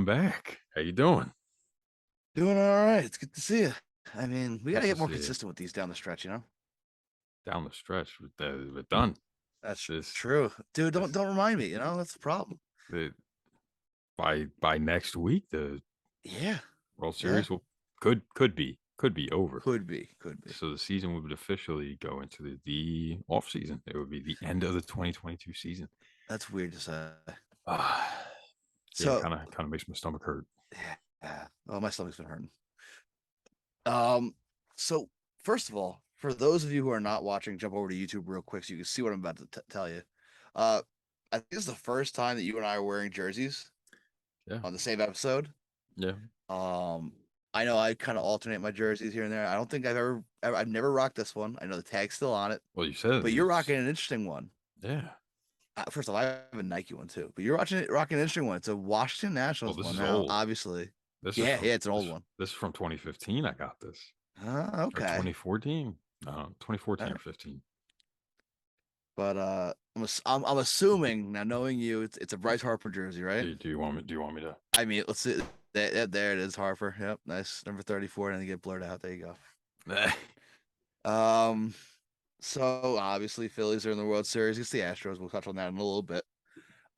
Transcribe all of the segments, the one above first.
back. How you doing? Doing all right. It's good to see you. I mean, we got Good to to get more see you. consistent with these down the stretch, you know? Down the stretch, we're done. That's This, true. Dude, don't this, don't remind me, that's the problem. the, by next week, the Yeah. World Yeah. Series could be over. Could be. So the season would officially go into the off season. It would be the end of the 2022 season. That's weird to say. Ah, yeah, So, kind of makes my stomach hurt. yeah. Oh, my stomach's been hurting. Um, so first of all, for those of you who are not watching, jump over to YouTube real quick so you can see what I'm about to tell you. Uh, I think it's the first time that you and I are wearing jerseys Yeah, on the same episode. yeah. Um, I know I kind of alternate my jerseys here and there. I don't think I've never rocked this one. I know the tag's still on it, Well, you said but you're it's rocking an interesting one. yeah. First of all, I have a Nike one too, but you're rocking an interesting one. It's a Washington Well, Nationals this one is now, old. obviously. This is Yeah, from yeah, it's an old one. this is from 2015. I got this. Or Okay. 2014. No, 2014 or 15. But I'm assuming now, knowing you, it's a Bryce Harper jersey, right? Do you want me to? I mean, let's see. There it is, Harper. Yep, nice number 34, and then you get blurred out. There you go. So obviously Phillies are in the World Series. It's the Astros. We'll touch on that in a little bit.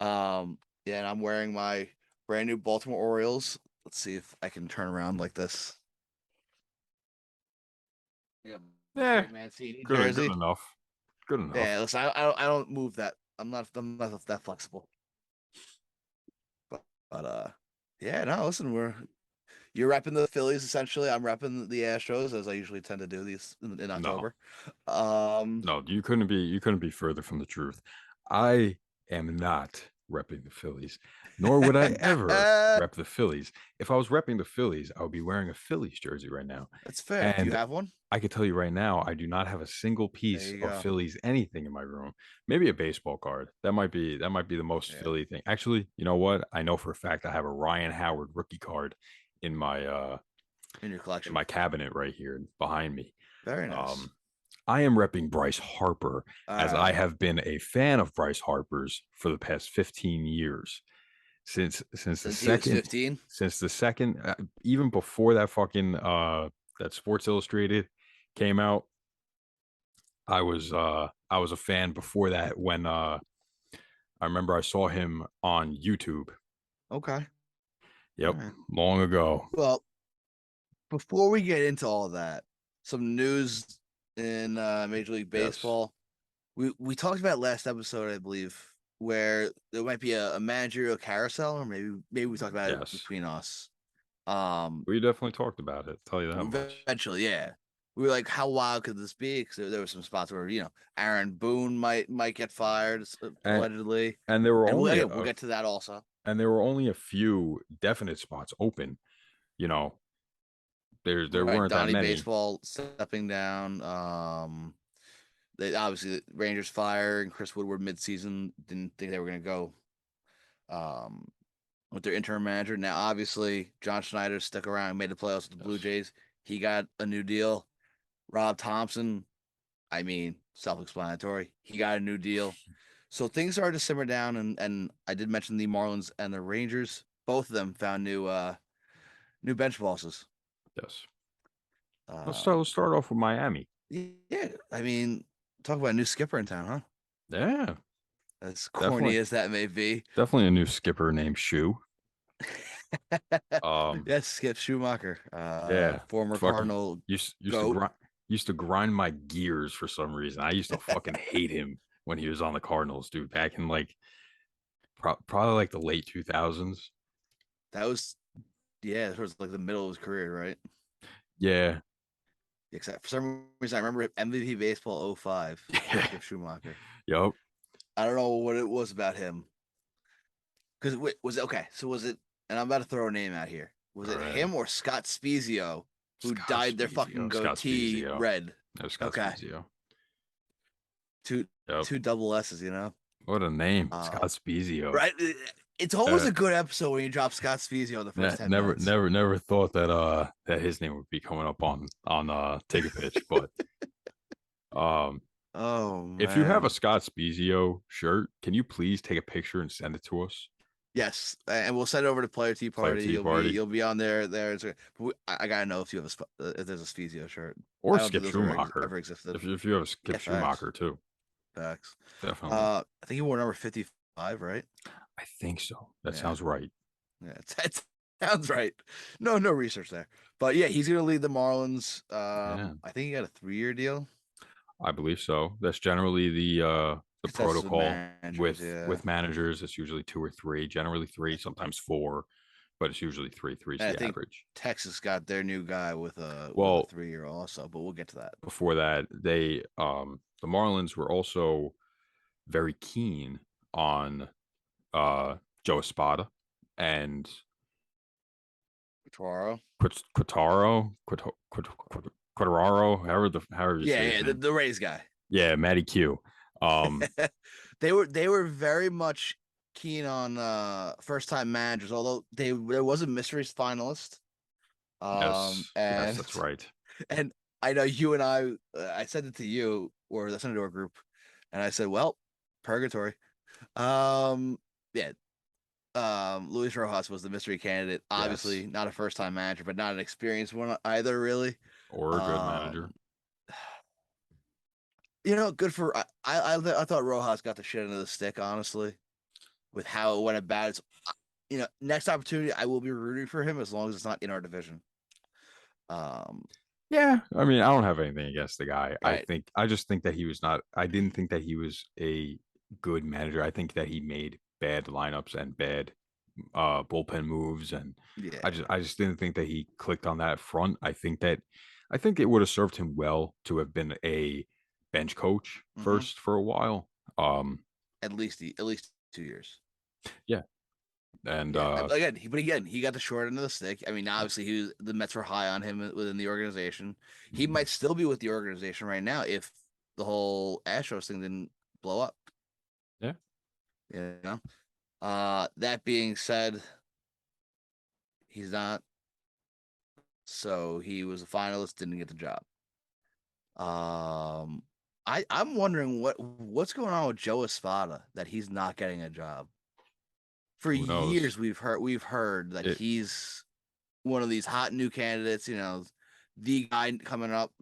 Yeah, and I'm wearing my brand new Baltimore Orioles. Let's see if I can turn around like this. Yeah, Yeah, Greg Mancini good jersey. enough. Good Yeah, enough. listen, I don't move that. I'm not that flexible. But yeah, no, listen, you're repping the Phillies essentially. I'm repping the Astros as I usually tend to do these in No, October. Um, no, you couldn't be further from the truth. I am not repping the Phillies, nor would I ever that's rep the Phillies. If I was repping the Phillies, I would be wearing a Phillies jersey right now. fair. Do you And have one? I can tell you right now, I do not have a single There piece you of go. Phillies anything in my room. Maybe a baseball card. That might be the most Yeah, Philly thing. Actually, you know what? I know for a fact I have a Ryan Howard rookie card in in your collection. my cabinet right here behind me. Very nice. Um, I am repping Bryce Harper All as I right. have been a fan of Bryce Harper's for the past 15 years. Since the Since he was second 15. since the second even before that fucking that Sports Illustrated came out, I was a fan before that when I remember I saw him on YouTube. Okay. All Yep, right. long ago. Well, before we get into all of that, some news in Major League Yes. Baseball. We talked about last episode, I believe, where there might be a managerial carousel, or maybe we talked about it Yes. between us. Um, We definitely talked about it, tell you that much. eventually, yeah. We were like, how wild could this be? Because there were some spots where Aaron Boone might get fired And allegedly, and there were and only we'll get to that also. a few definite spots open. You know, there Right, weren't that Donnie many. Baseball stepping down. They obviously the Rangers firing Chris Woodward midseason. Didn't think they were going to go um, with their interim manager. Now, obviously, John Schneider stuck around and made the playoffs with the Blue Yes. Jays. He got a new deal. Rob Thompson, I mean, self-explanatory. He got a new deal. So things started to simmer down, and I did mention the Marlins and the Rangers. Both of them found new bench bosses. Yes. Um, Let's start off with Miami. yeah, I mean, talk about a new skipper in town, huh? Yeah, As corny definitely as that may be. definitely a new skipper named Shu. Um, Yes, Skip Schumacher, yeah, former fucking Cardinal used to goat. grind my gears for some reason. I used to fucking hate him when he was on the Cardinals, dude. Back in like probably like the late 2000s. That was yeah, towards like the middle of his career, right? Yeah, Except for some reason, I remember MVP baseball '05. yeah, Skip Schumacher. yup. I don't know what it was about him. Because was it okay? So was it? And I'm about to throw a name out here. Was All it right, him or Scott Spezio who dyed their fucking Scott goatee Spezio, red? no Scott Okay, Spezio. two Yep, two double S's, you know. what a name, Scott Um, Spezio. right. It's always Uh, a good episode when you drop Scott Spezio in the first 10 never, minutes. never thought that that his name would be coming up on Take a Pitch, but um, Oh if you have a man. Scott Spezio shirt, can you please take a picture and send it to us? Yes, and we'll send it over to Player Tea Player Party. Tea Party, You'll be on there. I gotta know if you have if there's a Spezio shirt. or I don't think Skip those Schumacher. ever existed. If you have a Yeah, Skip facts, Schumacher too, facts. definitely. I think he wore number 55, right? I think so. That Yeah, sounds right. yeah, that sounds right. No research there, but yeah, he's gonna lead the Marlins. Yeah, I think he got a 3-year deal. I believe so. That's generally the That's the protocol managers, yeah. with managers. It's usually 2 or 3, generally 3, sometimes 4, but it's usually 3. 3 is And I the think average. Texas got their new guy with a Well, 3-year also, but we'll get to that. before that, the Marlins were also very keen on Joe Espada and Toro. Quatararo, however you Yeah, say his yeah, name. the Rays guy. Yeah, Matty Q. Um, They were very much keen on first time managers, although there was a mysteries finalist. yes, And that's right. and I know you and I sent it to you or I sent it to our group, and I said, well, purgatory. Yeah, Luis Rojas was the mystery candidate. Yes, Obviously, not a first time manager, but not an experienced one either, really. or a good manager. Um, good for I thought Rojas got the shit into the stick, honestly, with how it went about. Next opportunity, I will be rooting for him as long as it's not in our division. Um, Yeah, I mean, I don't have anything against the guy. right. I just think that he was not. I didn't think that he was a good manager. I think that he made bad lineups and bad bullpen moves, and Yeah. I just didn't think that he clicked on that front. I think it would have served him well to have been a bench coach Hmm. first for a while. Um, At least 2 years. yeah, and Yeah. But again, he got the short end of the stick. I mean, obviously, the Mets were high on him within the organization. He mhm, might still be with the organization right now if the whole Astros thing didn't blow up. yeah, You know. That being said, he's not. So he was a finalist, didn't get the job. Um, I'm wondering what's going on with Joe Espada that he's not getting a job. For who knows? years, we've heard that It he's one of these hot new candidates. The guy coming up.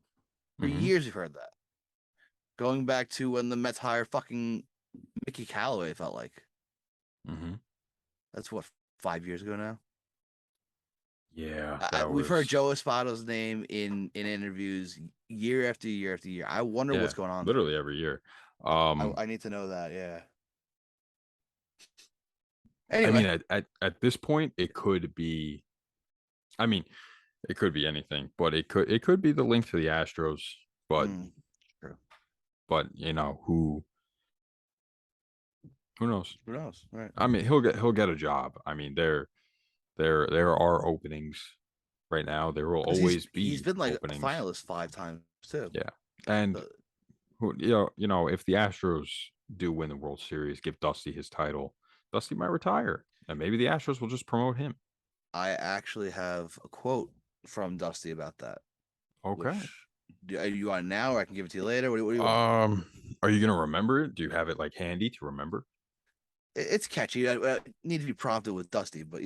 For mhm, years, we've heard that. Going back to when the Mets hired fucking Mickey Callaway, it felt like mhm. that's what 5 years ago now. Yeah, that We've heard was Joe Espada's name in interviews year after year after year. I wonder yeah, what's going on there. literally every year. I need to know that. Yeah. I mean, Anyway, at this point, it could be. I mean, it could be anything, but it could be the link to the Astros. But mm, true. you know who knows? Who knows? Right. I mean, he'll get a job. I mean, there are openings right now. There will Because he's always he's be been like a openings. finalist 5 times too. Yeah, and So you know, if the Astros do win the World Series, give Dusty his title, Dusty might retire, and maybe the Astros will just promote him. I actually have a quote from Dusty about that. Okay. Which do you want now, or I can give it to you later? What do you want? Um, are you gonna remember it? Do you have it like handy to remember? It's catchy. I need to be prompted with Dusty, but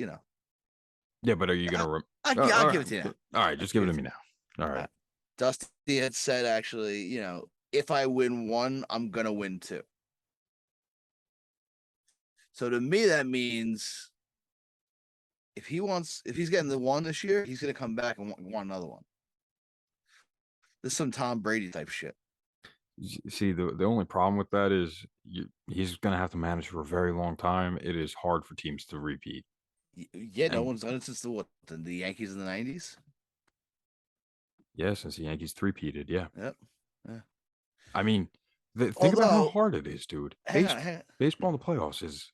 Yeah, but are you I, gonna? I'll give it to you now. All right, I'll just give give it it to to me you. now. All All right. right. Dusty had said actually, if I win one, I'm gonna win two. So to me, that means if he's getting the one this year, he's gonna come back and want another one. This is some Tom Brady type shit. See, the only problem with that is he's gonna have to manage for a very long time. It is hard for teams to repeat. Yeah, no And one's done it since the Yankees in the '90s. yeah, since the Yankees three-peated, yeah. Yep. Yeah. I mean, think about how Although, hard it is, dude. hang on. Baseball in the playoffs is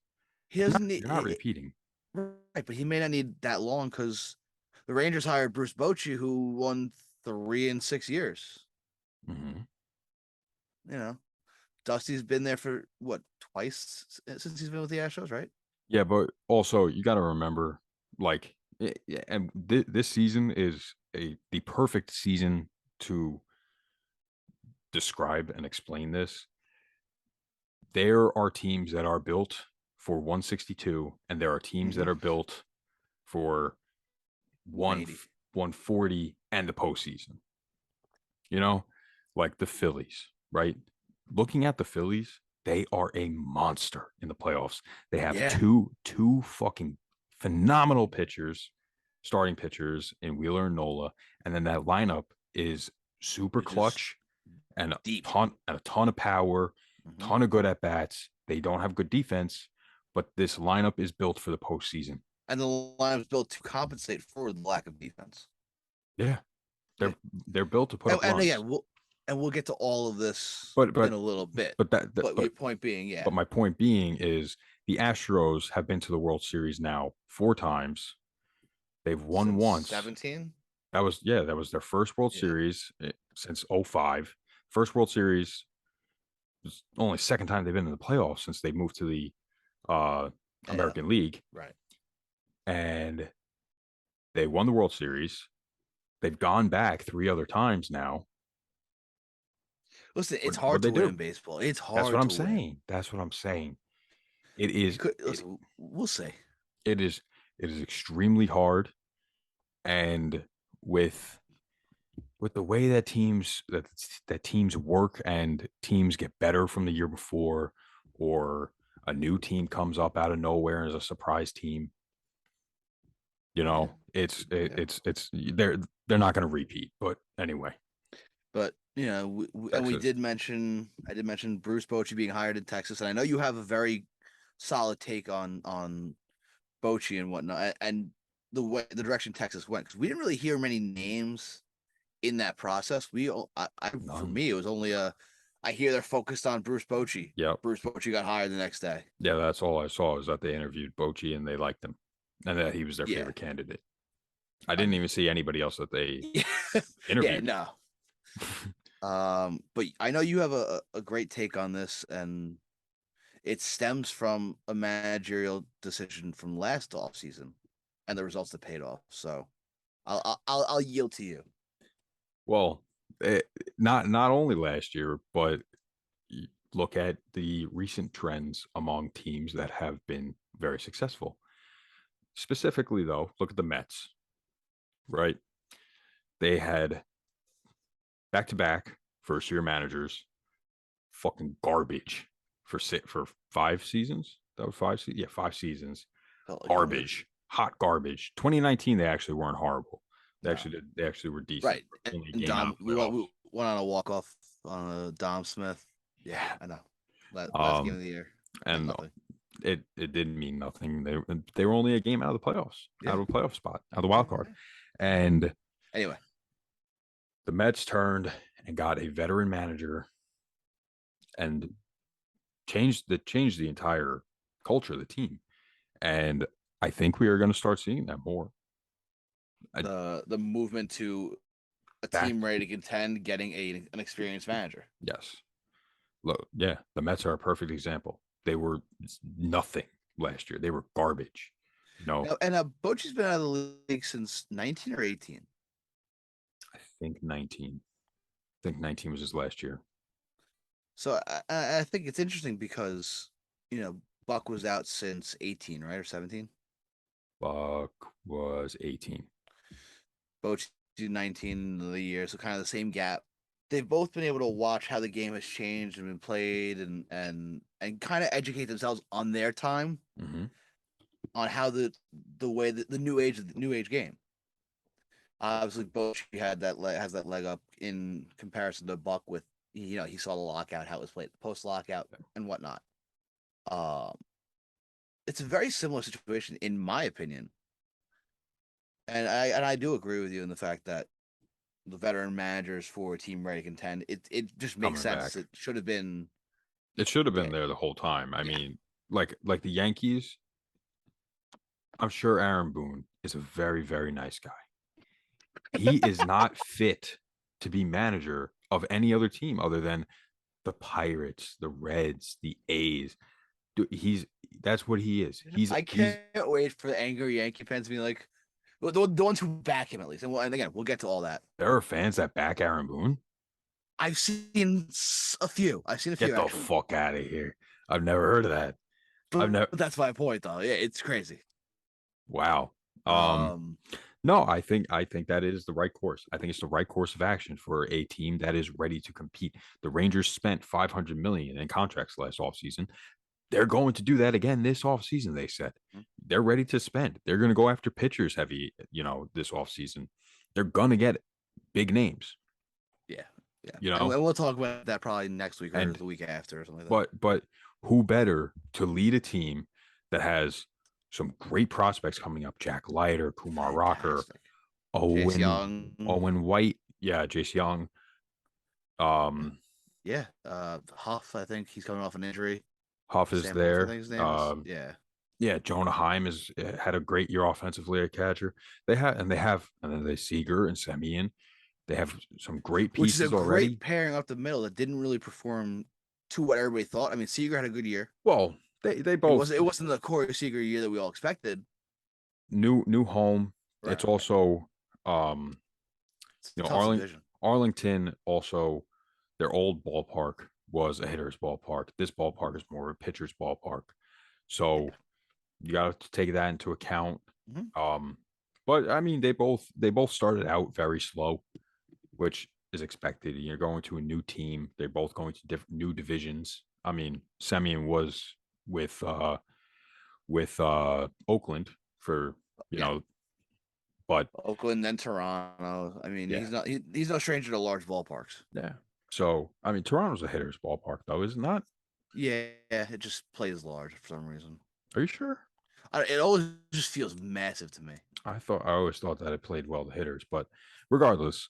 He doesn't you're not need repeating. right, but he may not need that long because the Rangers hired Bruce Bochy, who won 3 in 6 years. Hmm. You know, Dusty's been there for what twice since he's been with the Astros, right? Yeah, but also you got to remember, like, and this season is the perfect season to describe and explain this. There are teams that are built for 162, and there are teams that are built for 180. 140 and the postseason. You know, like the Phillies, right? Looking at the Phillies, they are a monster in the playoffs. They have Yeah. two fucking phenomenal pitchers, starting pitchers in Wheeler and Nola, and then that lineup is super It's just clutch and deep. a ton of power, ton of good at bats. They don't have good defense, but this lineup is built for the postseason. And the lineup's built to compensate for the lack of defense. Yeah, Yeah. they're built to put up And runs. again, we'll get to all of this But in a little bit. but your point being, yeah. But my point being is the Astros have been to the World Series now 4 times. They've won Since once. 17? That was their first World Series since 05. First World Series. It's only second time they've been in the playoffs since they moved to the American League. Right. And they won the World Series. They've gone back 3 other times now. Listen, it's hard to win in baseball. It's hard. That's what I'm saying. That's what I'm saying. It is. Listen, we'll say it is extremely hard, and with the way that teams work and teams get better from the year before, or a new team comes up out of nowhere as a surprise team, it's they're not going to repeat. But anyway, but and I did mention Bruce Bochy being hired in Texas, and I know you have a very solid take on Bochy and whatnot, and the direction Texas went, because we didn't really hear many names in that process. For me, it was only I hear they're focused on Bruce Bochy. Yeah, Bruce Bochy got hired the next day. Yeah, that's all I saw, is that they interviewed Bochy and they liked him, and that he was their favorite candidate. I didn't even see anybody else that they interviewed. Yeah, no. But I know you have a great take on this, and it stems from a managerial decision from last offseason and the results that paid off. So I'll yield to you. Well, not only last year, but look at the recent trends among teams that have been very successful. Specifically, though, look at the Mets, right? They had back-to-back first-year managers, fucking garbage for 5 seasons. That was 5 seasons. Yeah, 5 seasons. Garbage, hot garbage. 2019, they actually weren't horrible. They actually were decent. Right. And we went on a walk-off on Dom Smith. Yeah, I know. Last game of the year. And it didn't mean nothing. They were only a game out of the playoffs, out of a playoff spot, out of the wild card. And anyway, the Mets turned and got a veteran manager and changed the entire culture of the team. And I think we are going to start seeing that more. The movement to a team ready to contend, getting an experienced manager. Yes. Look, yeah, the Mets are a perfect example. They were nothing last year. They were garbage. And Bochy's been out of the league since 19 or 18. I think 19. I think 19 was his last year. So I think it's interesting because Buck was out since 18, right, or 17. Buck was 18. Bochy 19 of the year, so kind of the same gap. They've both been able to watch how the game has changed and been played, and kind of educate themselves on their time, on how the way that the new age game. Obviously, Bochy has that leg up in comparison to Buck, with he saw the lockout, how it was played, post lockout, and whatnot. It's a very similar situation, in my opinion, and I do agree with you in the fact that the veteran managers for a team ready to contend, it just makes sense. It should have been. It should have been there the whole time. I mean, like the Yankees. I'm sure Aaron Boone is a very, very nice guy. He is not fit to be manager of any other team other than the Pirates, the Reds, the A's. Dude, that's what he is. I can't wait for the angry Yankee fans to be like, the ones who back him at least. And again, we'll get to all that. There are fans that back Aaron Boone. I've seen a few. Get the fuck out of here. I've never heard of that. I've never. But that's my point, though. Yeah, it's crazy. Wow. Um, No, I think that is the right course. I think it's the right course of action for a team that is ready to compete. The Rangers spent 500 million in contracts last offseason. They're going to do that again this offseason, they said. They're ready to spend. They're going to go after pitchers heavy, this offseason. They're going to get big names, yeah, yeah, you and know. we'll talk about that probably next week or And the week after or something like that. but who better to lead a team that has some great prospects coming up? Jack Leiter, Kumar Rocker, Fantastic. Chase Owen Young, Owen White, yeah, Jace Young. yeah, Huff. I think he's coming off an injury. Huff is Sam Huff, I there. think his name is. Yeah, Yeah, Jonah Heim has had a great year offensively at catcher. And then they Seager and Semien. They have some great which is a pieces great already. pairing up the middle that didn't really perform to what everybody thought. I mean, Seager had a good year. Well, they It both wasn't. It wasn't the Corey Seager year that we all expected. new home. It's Right. also um It's a you know tough Arling division. Arlington also their old ballpark was a hitter's ballpark. This ballpark is more of a pitcher's ballpark. Yeah. So you got to take that into account. Mhm. Um, but I mean, they both started out very slow, which is expected. You're going to a new team. They're both going to new divisions. I mean, Semien was with uh Oakland for you Yeah. know, but Oakland, then Toronto. I mean, yeah, he's no stranger to large ballparks. yeah. So I mean, Toronto's a hitter's ballpark, though, is it not? Yeah, it just plays large for some reason. Are you sure? It always just feels massive to me. I always thought that it played well to hitters, but regardless,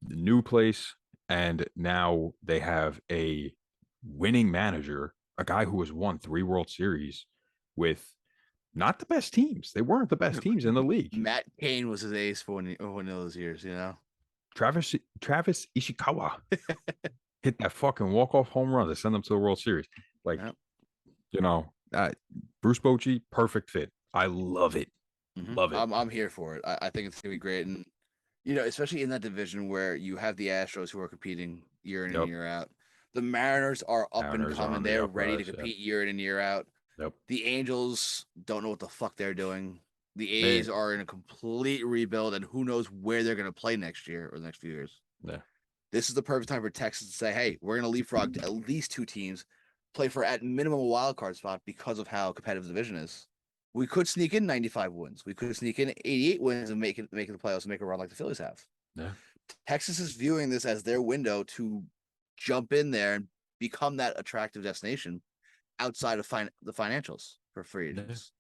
the new place, and now they have a winning manager, a guy who has won 3 World Series with not the best teams. They weren't the best teams in the league. Matt Cain was his ace for one of those years, you know. Travis Ishikawa hit that fucking walk-off home run to send them to the World Series. Like, Yep. you know, Bruce Bochy, perfect fit. I love it. Love it. I'm here for it. I think it's gonna be great, and especially in that division where you have the Astros who are competing year in and Yep. year out. The Mariners are up and Mariners are coming. on the They're ready to uprise. compete year in and year out. Yep. The Angels don't know what the fuck they're doing. The They, A's are in a complete rebuild, and who knows where they're going to play next year or the next few years. yeah. This is the perfect time for Texas to say, "Hey, we're going to leapfrog at least 2 teams, play for at minimum a wild card spot because of how competitive the division is. We could sneak in 95 wins. We could sneak in 88 wins and make the playoffs and make a run like the Phillies have." Yeah. Texas is viewing this as their window to jump in there and become that attractive destination outside of the financials for free agents.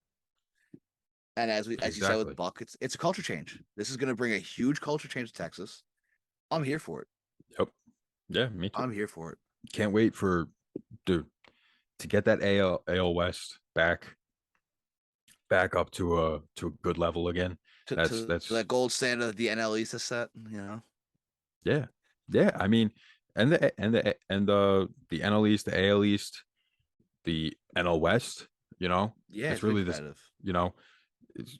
And as you said with Buck, it's a culture change. This is going to bring a huge culture change to Texas. I'm here for it. Yep. Yeah, me too. I'm here for it. Can't wait to get that AL West back up to a good level again. To That's that gold standard that the NL East has set, yeah. Yeah, I mean, the NL East, the AL East, the NL West, Yeah, it's it's been really this, competitive.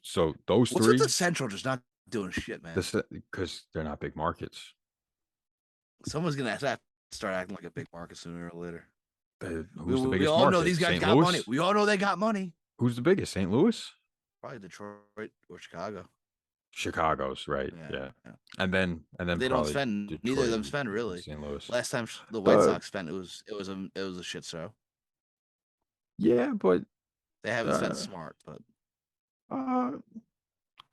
so those What's with three, the Central just not doing shit, man? because they're not big markets. Someone's gonna have to start acting like a big market sooner or later. Who's the We biggest all know market? these guys St. got money. Louis? We all know they got money. Who's the biggest? St. Louis? Probably Detroit or Chicago. Chicago's right. Yeah. Yeah. And then They don't probably spend. Neither of Detroit them and spend really. St. Louis. Last time the White Uh, Sox spent, it was a shit show. yeah, but They haven't spent uh, smart, but uh,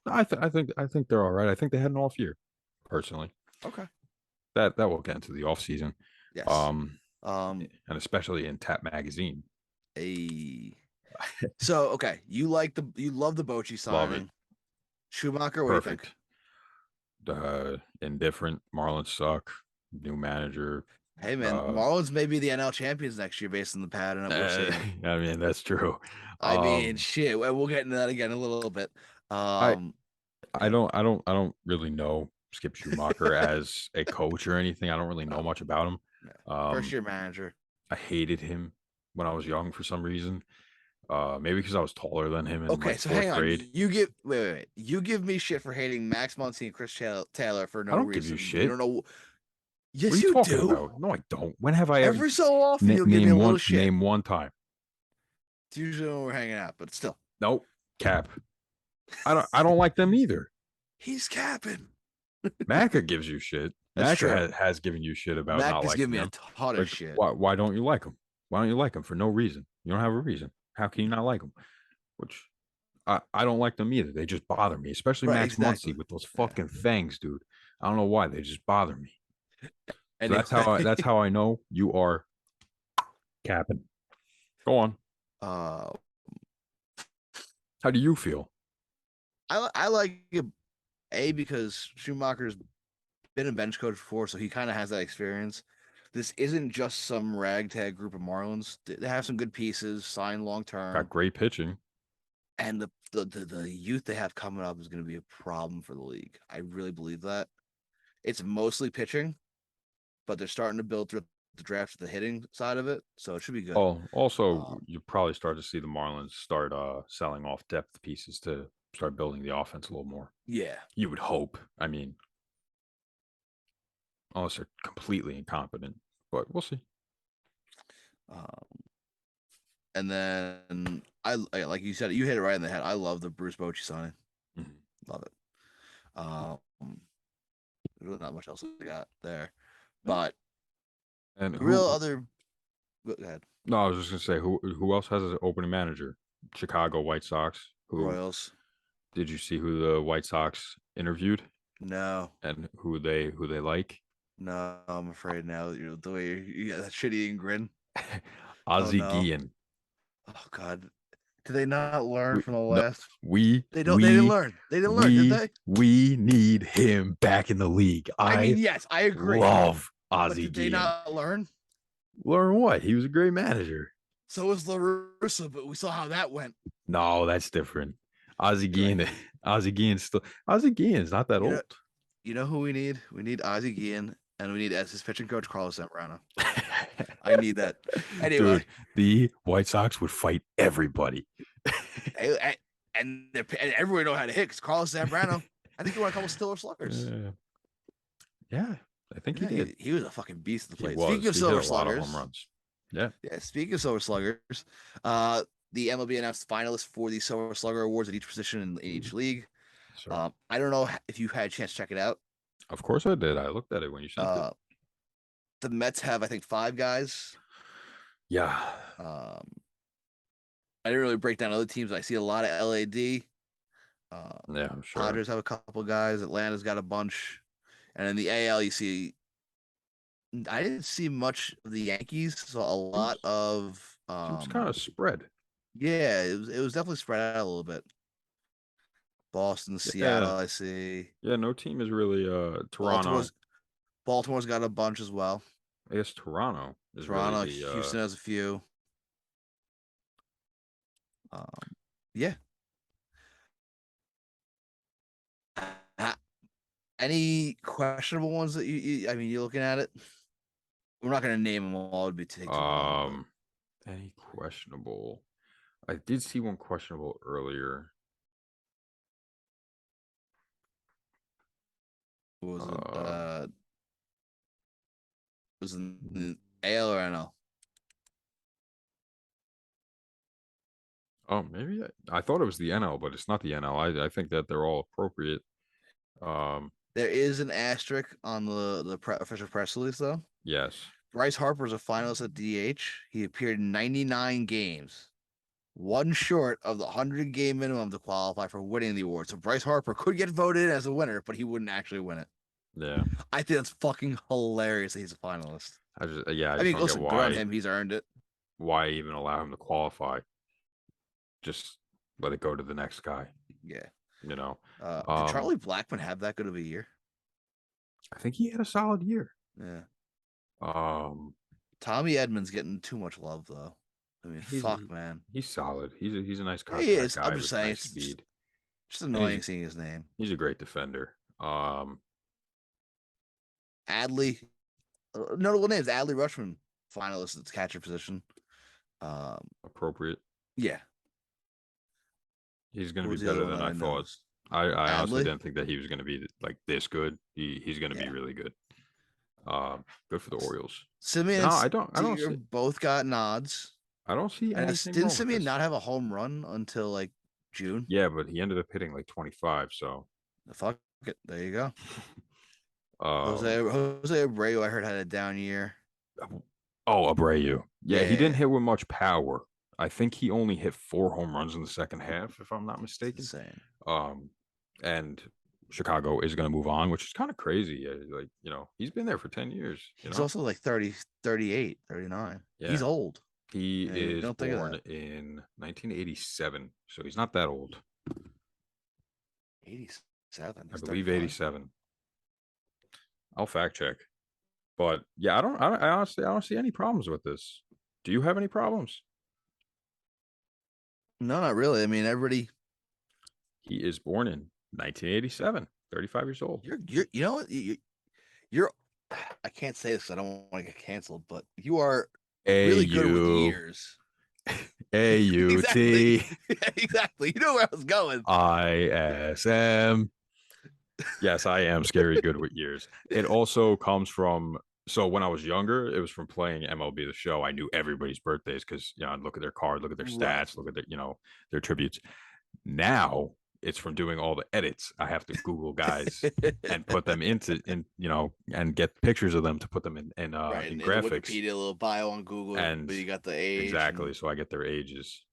I think they're all right. I think they had an off year, personally. okay. That will get into the off season. Yes. Um, Um. and especially in Tap Magazine. A. So okay, you love the Bochy Love it. signing. Schumacher, what do you think? Perfect. Indifferent. Marlins suck. New manager. Hey man, Marlins may be the NL champions next year based on the pattern that we're seeing. I mean, that's true. I mean, shit. We'll get into that again in a little bit. I I Yeah. don't really know Skip Schumacher as a coach or anything. I don't really know Oh, much about him. yeah. First year manager. I hated him when I was young for some reason. Maybe because I was taller than him in Okay, like so fourth hang on. grade. Wait. You give me shit for hating Max Muncy and Chris Taylor for I no don't give you reason. You shit. don't know. What are Yes, you you talking do. about? No, I don't. When have I ever Every so often, you'll give me a little shit. name one time? It's usually when we're hanging out, but still. Nope. Cap. I don't like them either. He's capping. Macca gives you shit. That's Macca true. has given you shit about Mac not is giving liking me a him. ton of Like, shit. why don't you like him? Why don't you like him for no reason? You don't have a reason. How can you not like him? Which I don't like them either. They just bother me, especially Right, Max Muncy exactly. with those Yeah. fucking fangs, dude. I don't know why they just bother me. So Anyway, that's how I know you are capping. Go on. uh, How do you feel? I like it, because Schumacher's been a bench coach before, so he kind of has that experience. This isn't just some ragtag group of Marlins. They have some good pieces, signed long Got term, great pitching. and the youth they have coming up is going to be a problem for the league. I really believe that. It's mostly pitching, but they're starting to build through the draft the hitting side of it, so it should be good. Oh, also, Um, you probably start to see the Marlins start selling off depth pieces to start building the offense a little more. yeah. You would hope. I mean, unless they're completely incompetent, but we'll see. Um, and then like you said, you hit it right in the head. I love the Bruce Bochy signing. Mhm. Love it. Um, really not much else I got there, Yeah. but And the real who? other. Go ahead. No, I was just gonna say who else has an opening manager? Chicago White Sox. Who Royals. did you see who the White Sox interviewed No, and who they like? no, I'm afraid now. The way you got that shit eating grin. Oh Ozzie no. Guillen. Oh god. Did they not learn We from the no last? we They don't. They didn't we learn. They didn't learn, did we they? we need him back in the league. I mean, I yes, I agree. love But Ozzie did they Guillen. not learn? Learn what? He was a great manager. So was Larusa, but we saw how that went. No, that's different. Ozzie You're right. Guillen. Ozzie Guillen's not that You know, old. you know who we need? We need Ozzie Guillen, and we need as his pitching coach Carlos Zambrano. I need that. Dude, Anyway, the White Sox would fight everybody. and everyone know how to hit because Carlos Zambrano. I think he won a couple Silver Sluggers. Yeah, I think he Yeah, did. he was a fucking beast at the He plate. was. Speaking of He hit Silver a lot of home Sluggers, runs. Yeah. yeah. Speaking of Silver Sluggers, uh, the MLB announced finalists for the Silver Slugger awards at each position in each league. Sure. I don't know if you've had a chance to check it out. Of course I did. I looked at it when you sent it. Uh, the Mets have, I think, 5 guys. Yeah. Um, I didn't really break down other teams. I see a lot of LAD. Yeah, I'm sure. Padres have a couple guys. Atlanta's got a bunch. And in the AL, you see, I didn't see much of the Yankees. So a lot of, It was kind of spread. yeah, it was definitely spread out a little bit. Boston, Yeah. Seattle, I see. Yeah, no team is really Toronto. Baltimore's got a bunch as well. I guess Toronto is really Toronto, the Houston has a few. Yeah. Uh, Any questionable ones that I mean, you're looking at it. We're not going to name them all; it'd be take too long. But any questionable. I did see one questionable earlier. was it? Um Was it the AL or NL? oh, maybe I thought it was the NL, but it's not the NL. I think that they're all appropriate. Um There is an asterisk on the official press release, though. yes. Bryce Harper is a finalist at DH. He appeared in 99 games, one short of the 100-game minimum to qualify for winning the award. So Bryce Harper could get voted in as a winner, but he wouldn't actually win it. Yeah. I think that's fucking hilarious that he's a finalist. I I just mean, don't get listen, good on him. He's earned it. why even allow him to qualify. Just let it go to the next guy, Yeah. you know. Did Charlie Blackmon have that good of a year? I think he had a solid year. Yeah. Um Tommy Edmonds getting too much love, though. I mean, he's fuck, man. he's solid. He's a nice He contact is. I'm guy just with saying, nice it's speed. just And annoying seeing his name. he's a great defender. Adley, notable names: Adley Rushman, finalist at the catcher position. Appropriate. Yeah. He's going Who to was be the other better one than that I I thought. noticed? I honestly Adley. didn't think that he was going to be like this good. He's going to be Yeah. really good. Good for the Orioles. Simeon No, and I don't Seager see. both got nods. I don't see And anything didn't wrong with Simeon this. not have a home run until like June? Yeah, but he ended up hitting like 25. So, The fuck it. There you go. um, Jose Abreu, I heard, had a down year. oh, Abreu. Yeah, he didn't Yeah. hit with much power. I think he only hit 4 home runs in the second half, if I'm not It's mistaken. insane. Um, and Chicago is going to move on, which is kind of crazy. Like, he's been there for 10 years, He's also like 30, 38, 39. He's Yeah. old. He You is don't think of born that. in 1987, so he's not that old. 87. I He's believe 35. 87. I'll fact check. But yeah, I don't see any problems with this. Do you have any problems? No, not really. I mean, everybody. He is born in 1987, 35 years old. You know what? You're. I can't say this 'cause I don't want to get canceled, but you are really good with A-U. years. Exactly. A-U-T. Exactly. You know where I was going. I-S-M. Yes, I am scary good with years. It also comes from so when I was younger, it was from playing MLB the show. I knew everybody's birthdays because I'd look at their card, look at their Right. stats, look at their tributes. Now it's from doing all the edits. I have to Google guys and put them and get pictures of them to put them Right. in In the graphics. Wikipedia, a little bio on Google, And you got the age exactly, and so I get their ages.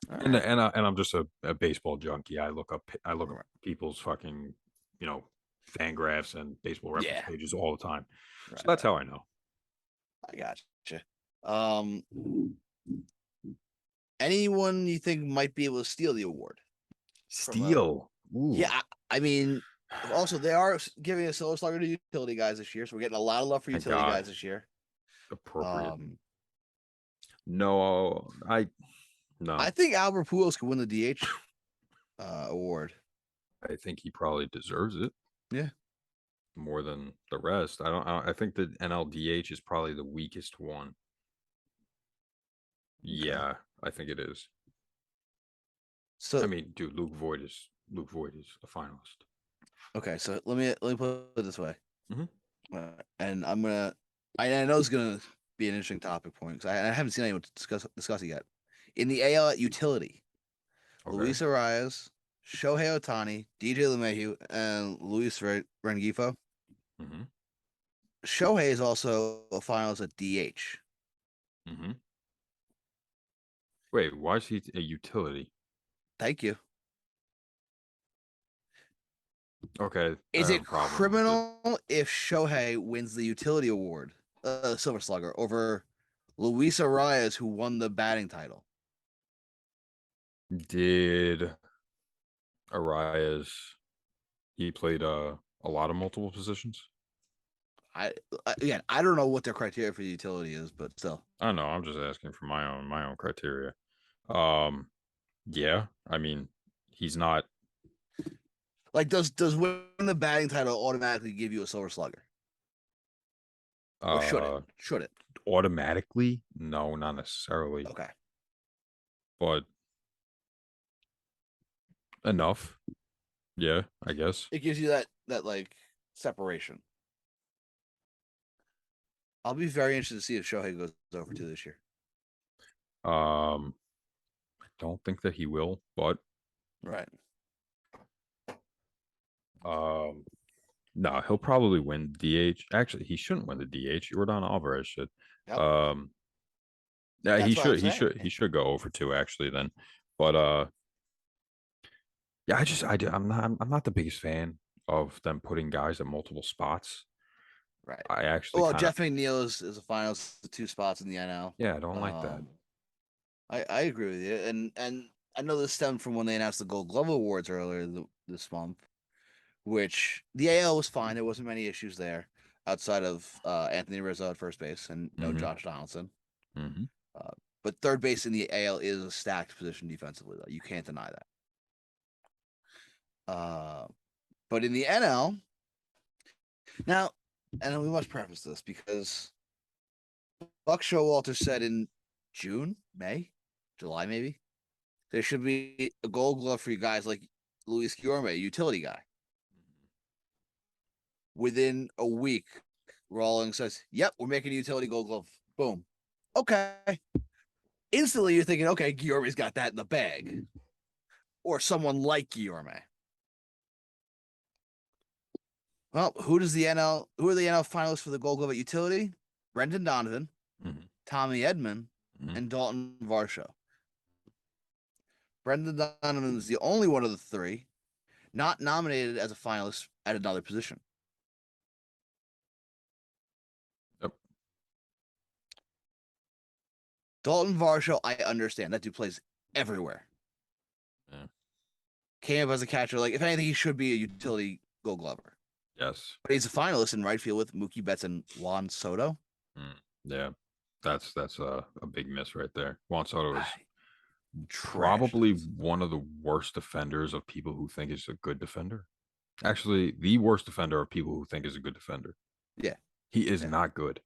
all And right. and I'm just a baseball junkie. I look up Right. people's fucking you know fan graphs and baseball reference Yeah. pages all the time. So Right. that's Right. how I know. I got you. Um, anyone you think might be able to steal the award from Steel. Ooh, yeah, I mean, also they are giving a Silver Slugger to utility guys this year, so we're getting a lot of love for thank utility God. guys this year. Appropriate. Um, No, no. I think Albert Pujols could win the DH award. I think he probably deserves it Yeah. more than the rest. I think the NLDH is probably the weakest one. Okay. Yeah, I think it is. I So mean, dude, Luke Voigt is a finalist. okay, so let me put it this way, Mhm. and I know it's gonna be an interesting topic point because I haven't seen anyone discuss it yet. In the AL at utility, Okay. Luis Arias, Shohei Ohtani, DJ LeMahieu, and Luis Rengifo. hmm Shohei is also a finalist at DH. hmm Wait, why is he a utility? Thank you. Okay, I Is have a it problem with it. criminal if Shohei wins the utility award, Silver Slugger, over Luis Arias, who won the batting title? Did Arias he played a lot of multiple positions? I again, I don't know what their criteria for utility is, but still, I don't know. I'm just asking for my own criteria. Um, yeah, I mean, he's not like, does winning the batting title automatically give you a Silver Slugger, or should it? uh Should it? automatically. No, not necessarily, Okay, but enough. Yeah, I guess. it gives you that like separation. I'll be very interested to see if Shohei goes over to this year. I don't think that he will, but Right. um, no, he'll probably win DH. Actually, he shouldn't win the DH. Jordan Alvarez should. Yep. Um, yeah, he That's what I'm should. He saying. should. He should go over two actually. Then, but yeah, I'm not the biggest fan of them putting guys at multiple spots. Right. I actually Well, kind of Jeff McNeil is a finals, the two spots in the NL. yeah, I don't like that. I agree with you, and I know this stemmed from when they announced the Gold Glove Awards earlier this month, which the AL was fine. There wasn't many issues there outside of Anthony Rizzo at first base and no hmm Josh Donaldson. hmm Uh, but third base in the AL is a stacked position defensively, though. You can't deny that. But in the NL, now, and we must preface this because Buck Showalter said in June, May, July, maybe, there should be a gold glove for you guys like Luis Guillorme, utility guy. Within a week, Rawlings says, yep, we're making a utility gold glove. Boom. Okay. instantly you're thinking, okay, Guillorme's got that in the bag, or someone like Guillorme. Well, who are the NL finalists for the Gold Glove at utility? Brendan Donovan, Mhm. Tommy Edman, Mhm. and Dalton Varsho. Brendan Donovan is the only one of the three not nominated as a finalist at another position. Yep. Dalton Varsho, I understand. That dude plays everywhere. Yeah. Came up as a catcher. Like, if anything, he should be a utility Gold Glover. Yes. But he's a finalist in right field with Mookie Betts and Juan Soto. Yeah. That's a big miss right there. Juan Soto is Trash. probably one of the worst defenders of people who think is a good defender. Actually, the worst defender of people who think is a good defender. Yeah. He is Yeah. not good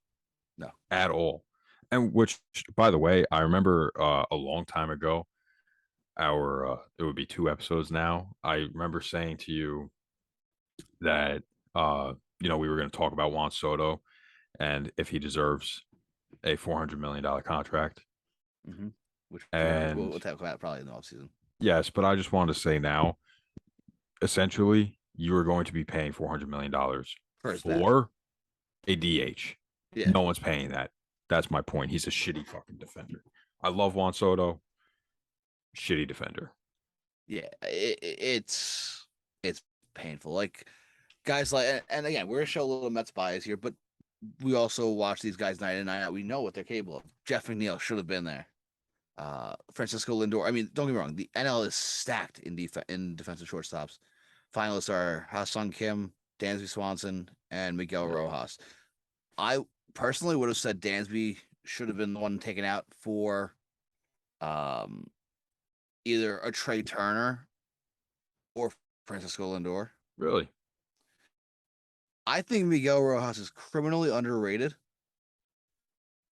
No. at all. And which, by the way, I remember a long time ago, it would be 2 episodes now. I remember saying to you that we were going to talk about Juan Soto and if he deserves a $400 million contract. Mm-hmm. Which And we'll talk about probably in the offseason. yes, but I just wanted to say now, essentially, you are going to be paying $400 million For his bat. for a DH. Yeah. No one's paying that. That's my point. He's a shitty fucking defender. I love Juan Soto. Shitty defender. Yeah. It's painful. Like, guys like, and again, we're gonna show a little Mets bias here, but we also watch these guys night in, night out. We know what they're capable of. Jeff McNeil should have been there. Francisco Lindor. I mean, don't get me wrong. The NL is stacked in defensive shortstops. Finalists are Ha-Sung Kim, Dansby Swanson, and Miguel Rojas. I personally would have said Dansby should have been the one taken out for um, either a Trey Turner or Francisco Lindor. Really? I think Miguel Rojas is criminally underrated.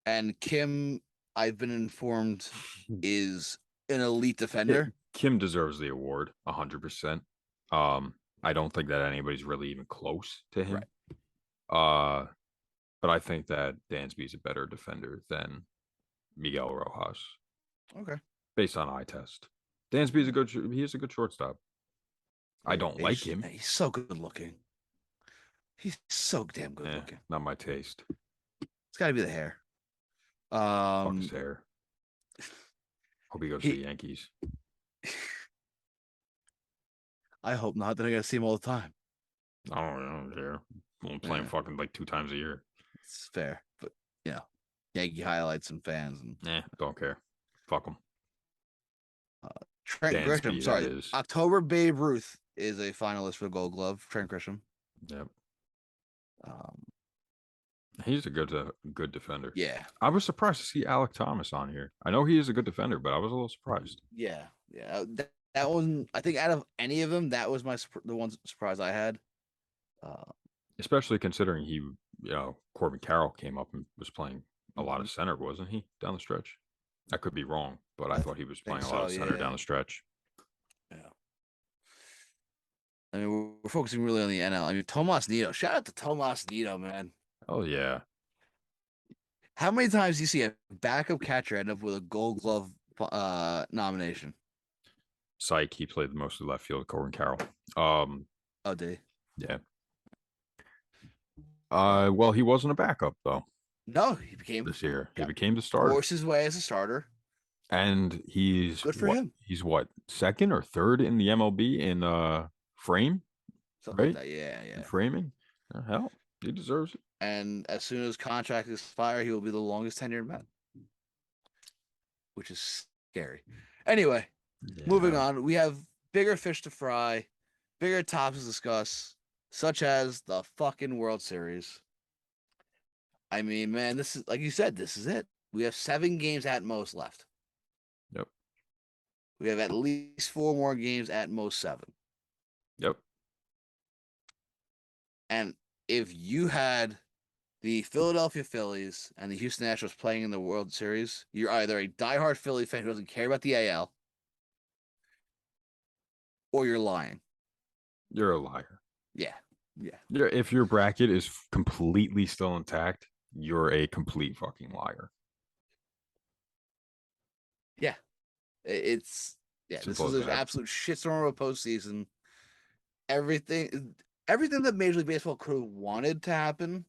And Kim, I've been informed, is an elite defender. Kim deserves the award 100%. I don't think that anybody's really even close to him. Right. But I think that Dansby is a better defender than Miguel Rojas Okay. based on eye test. Dansby is a good shortstop. I don't like him. He's so good looking. He's so damn good looking. Not my taste. It's got to be the hair. Fuck his hair. Hope he goes to the Yankees. I hope not. Then I got to see him all the time. I don't care. I'm playing fucking like 2 times a year. It's fair, but Yankee highlights and fans and don't care. Fuck them. Trent Grisham. Sorry, October Babe Ruth is a finalist for the Gold Glove. Trent Grisham. Yep. He's a good defender. Yeah. I was surprised to see Alec Thomas on here. I know he is a good defender, but I was a little surprised. Yeah. That wasn't. I think out of any of them, that was the one surprise I had. Especially considering Corbin Carroll came up and was playing a lot of center, wasn't he, down the stretch? I could be wrong, but I thought he was playing a lot of center down the stretch. Yeah. I mean, we're focusing really on the NL. I mean, Tomas Nido. Shout out to Tomas Nido, man. Oh, yeah. How many times do you see a backup catcher end up with a Gold Glove nomination? Psych, he played the most of left field, Corbin Carroll. Oh, did he? Yeah. Well, he wasn't a backup, though. No, he became this year. He became the starter. Forced his way as a starter. And he's good for him. He's what, second or third in the MLB in frame? Something right? Like that. Yeah. In framing? Hell, he deserves it. And as soon as contract expires, he will be the longest tenured Met, which is scary. Anyway, moving on. We have bigger fish to fry, bigger topics to discuss, such as the fucking World Series. I mean, man, this is, like you said, this is it. We have 7 games at most left. Yep. We have at least 4 more games, at most 7. Yep. And if you had the Philadelphia Phillies and the Houston Astros playing in the World Series, you're either a diehard Philly fan who doesn't care about the AL, or you're lying. You're a liar. Yeah. If your bracket is completely still intact, you're a complete fucking liar. It's this Simple was as an that. absolute shitstorm of a postseason. Everything, everything that Major League Baseball could have wanted to happen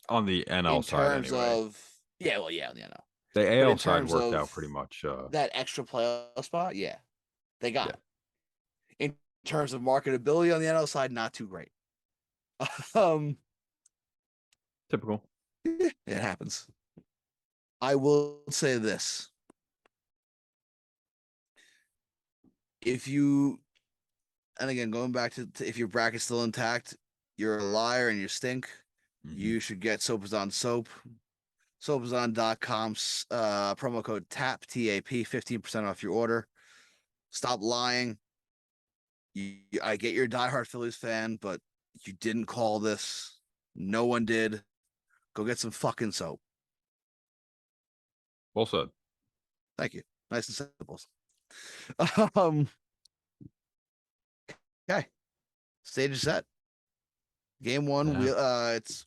On the NL in side, terms anyway. of well, yeah, The but AL in side terms worked out of pretty much. that extra playoff spot, yeah, they Yeah, got. In terms of marketability on the NL side, not too great. um, typical. it happens. I will say this: if you, and again, going back to if your bracket's still intact, you're a liar and you stink. Mm-hmm. You should get Soapazon soap. Soapazon.com, promo code TAP, TAP, 15% off your order. Stop lying. I get you're a diehard Phillies fan, but you didn't call this. No one did. Go get some fucking soap. Well said. Thank you. Nice and simple. Um, okay. Stage is set. Game one, Yeah. it's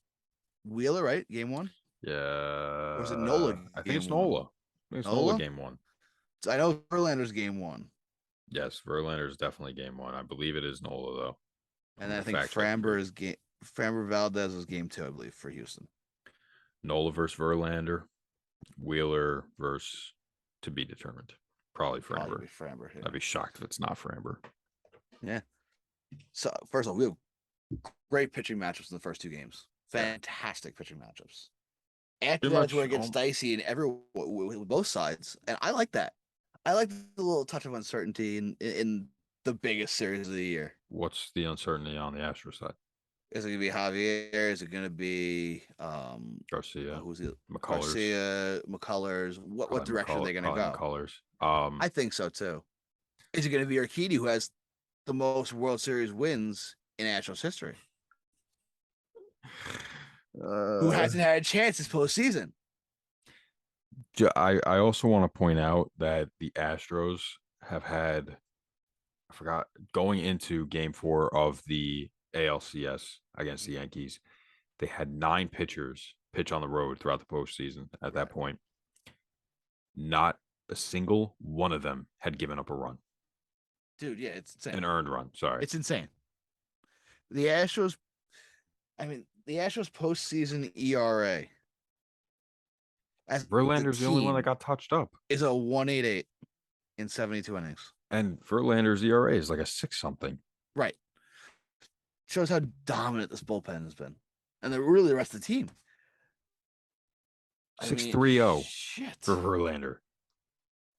Wheeler, right? Game one? Or is it Nola Yeah. I think it's game one? Nola. I think it's Nola Nola? game one. So I know Verlander's game one. Yes, Verlander is definitely game one. I believe it is Nola though. And I'm then gonna I think fact check it here. Framber Valdez is game two, I believe, for Houston. Nola versus Verlander, Wheeler versus to be determined. Probably Probably Framber. be Framber here. I'd be shocked if it's not Framber. Yeah. So first of all, we have great pitching matchups in the first two games. Yeah, Fantastic pitching matchups. After pretty that is where much. it gets dicey and with both sides, and I like that. I like the little touch of uncertainty in the biggest series of the year. What's the uncertainty on the Astros side? Is it gonna be Javier? Is it gonna be Garcia, who's it? McCullers, Garcia, McCullers? What direction are they gonna Probably go? McCullers. I think so too. Is it gonna be Urquidy, who has the most World Series wins in Astros history, who uh, hasn't had a chance this postseason? I also want to point out that the Astros have had, I forgot, going into game 4 of the ALCS against the Yankees, they had 9 pitchers pitch on the road throughout the postseason at that Right. point. Not a single one of them had given up a run, Dude, yeah, it's insane. an earned run. Sorry. It's insane. The Astros, the Astros postseason ERA as the Verlander's the only one that team got touched up. is a 1.88 in 72 innings. And Verlander's ERA is like a 6 something. Right. Shows how dominant this bullpen has been. And really the rest of the team. 6.30 shit. for Verlander.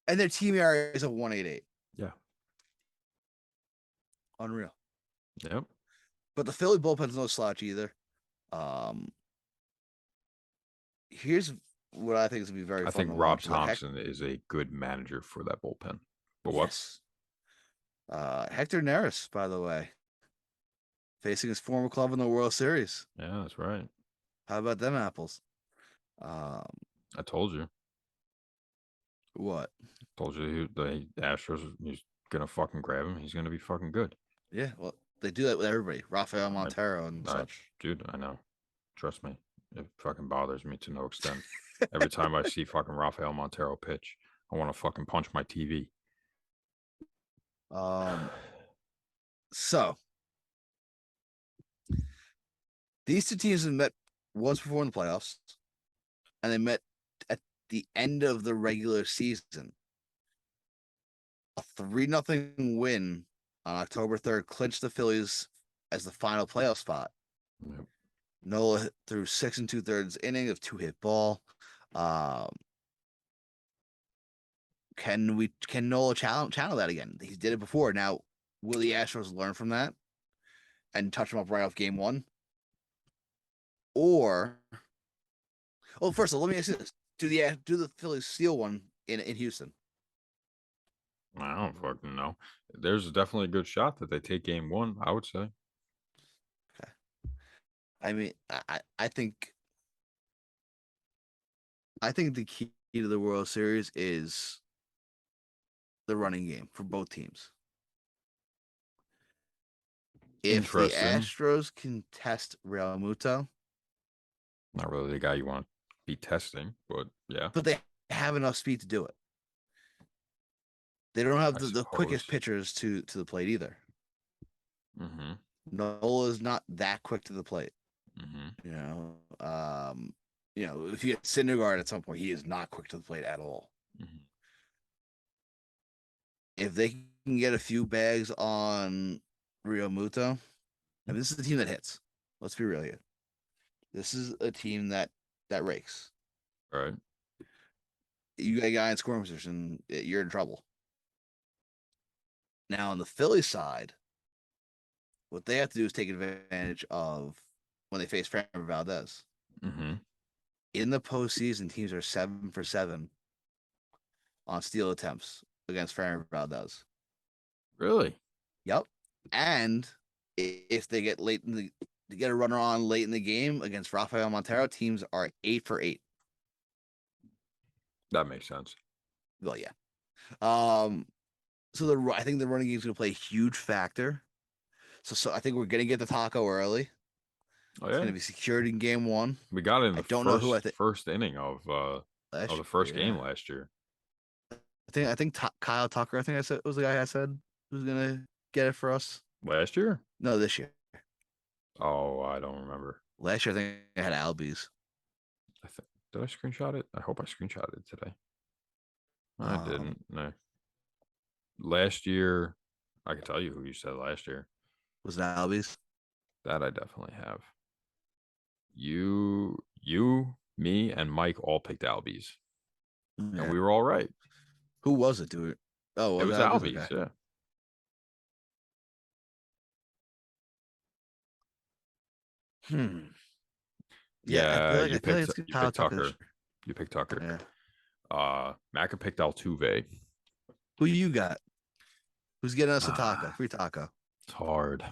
And their team ERA is a 1.88. Yeah. Unreal. Yep. But the Philly bullpen's no slouch either. Here's what I think is gonna be very I fun think to Rob watch. Thompson is a good manager for that bullpen. But Yes. Hector Neris, by the way, facing his former club in the World Series. Yeah, that's right. How about them apples? I told you. What? Told you the Astros, he's gonna fucking grab him. He's gonna be fucking good. Yeah, well, they do that with everybody. Rafael Montero and such. Dude, I know. Trust me. It fucking bothers me to no extent. Every time I see fucking Rafael Montero pitch, I want to fucking punch my TV. So these two teams have met once before in the playoffs, and they met at the end of the regular season. A 3-0 win on October 3rd clinched the Phillies as the final playoff spot. Yep. Nola threw 6 2/3 inning of 2-hit ball. Can Nola channel that again? He did it before. Now, will the Astros learn from that and touch him up right off game one? Or, first of all, let me ask you this: do the Phillies steal one in Houston? I don't fucking know. There's definitely a good shot that they take game 1, I would say. Okay. I think the key to the World Series is the running game for both teams. If the Interesting. Astros can test Real Muto, Not really the guy you want to be testing, but yeah. but they have enough speed to do it. They don't have I the quickest suppose. pitchers to the plate either. Mm-hmm. Nola is not that quick to the plate. Mm-hmm. You know, if you get Syndergaard at some point, he is not quick to the plate at all. Mm-hmm. If they can get a few bags on Rio Muto, I mean, this is a team that hits. Let's be real here. This is a team that rakes. Right. You got a guy in scoring position, you're in trouble. Now on the Philly side, what they have to do is take advantage of when they face Framber Valdez. Mm-hmm. In the postseason, teams are 7 for 7 on steal attempts against Framber Valdez. Really? Yep. And if they get get a runner on late in the game against Rafael Montero, teams are 8 for 8. That makes sense. Well, yeah. So I think the running game is going to play a huge factor. So I think we're going to get the taco early. Oh It's going yeah. to be secured in game one. We got it in I the don't know who I first think first inning of last the first year. game Yeah. last year. I think Kyle Tucker. I think I said was the guy I said was going to get it for us. Last year? No, this year. Oh, I don't remember. Last year I think I had Albies. Did I screenshot it? I hope I screenshotted it today. I Um, didn't. No. Last year, I can tell you who you said last year. was it Albies? That I definitely have. Me, and Mike all picked Albies, and Yeah. we were all right. Who was it, dude? Oh, It was was Albies? Okay. Albies, yeah. Hmm. Yeah, I feel Yeah, like I feel like it's you Kyle picked Tucker this Tucker. You picked Tucker. year. Macca picked Altuve. Who you got? Who's getting us a taco? Ah, Free taco. it's hard.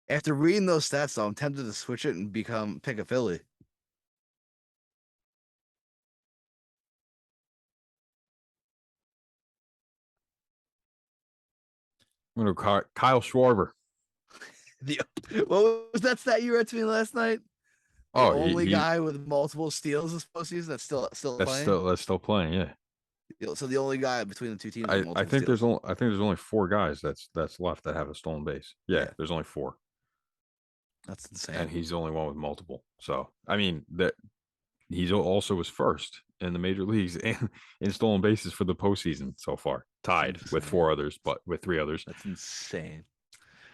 After reading those stats, though, I'm tempted to switch it and pick a Philly. I'm gonna call Kyle Schwarber. The what was that stat you read to me last night? The Oh, only he guy with multiple steals this postseason that's still playing. that's still playing. Yeah, So the only guy between the two teams with I multiple think steals. there's only four guys that's left that have a stolen base. Yeah, Yeah, there's only four, that's and insane. he's the only one with multiple. So I mean that he's also was first in the major leagues in stolen bases for the postseason so far, That's tied with insane. four others, but with three others. That's insane.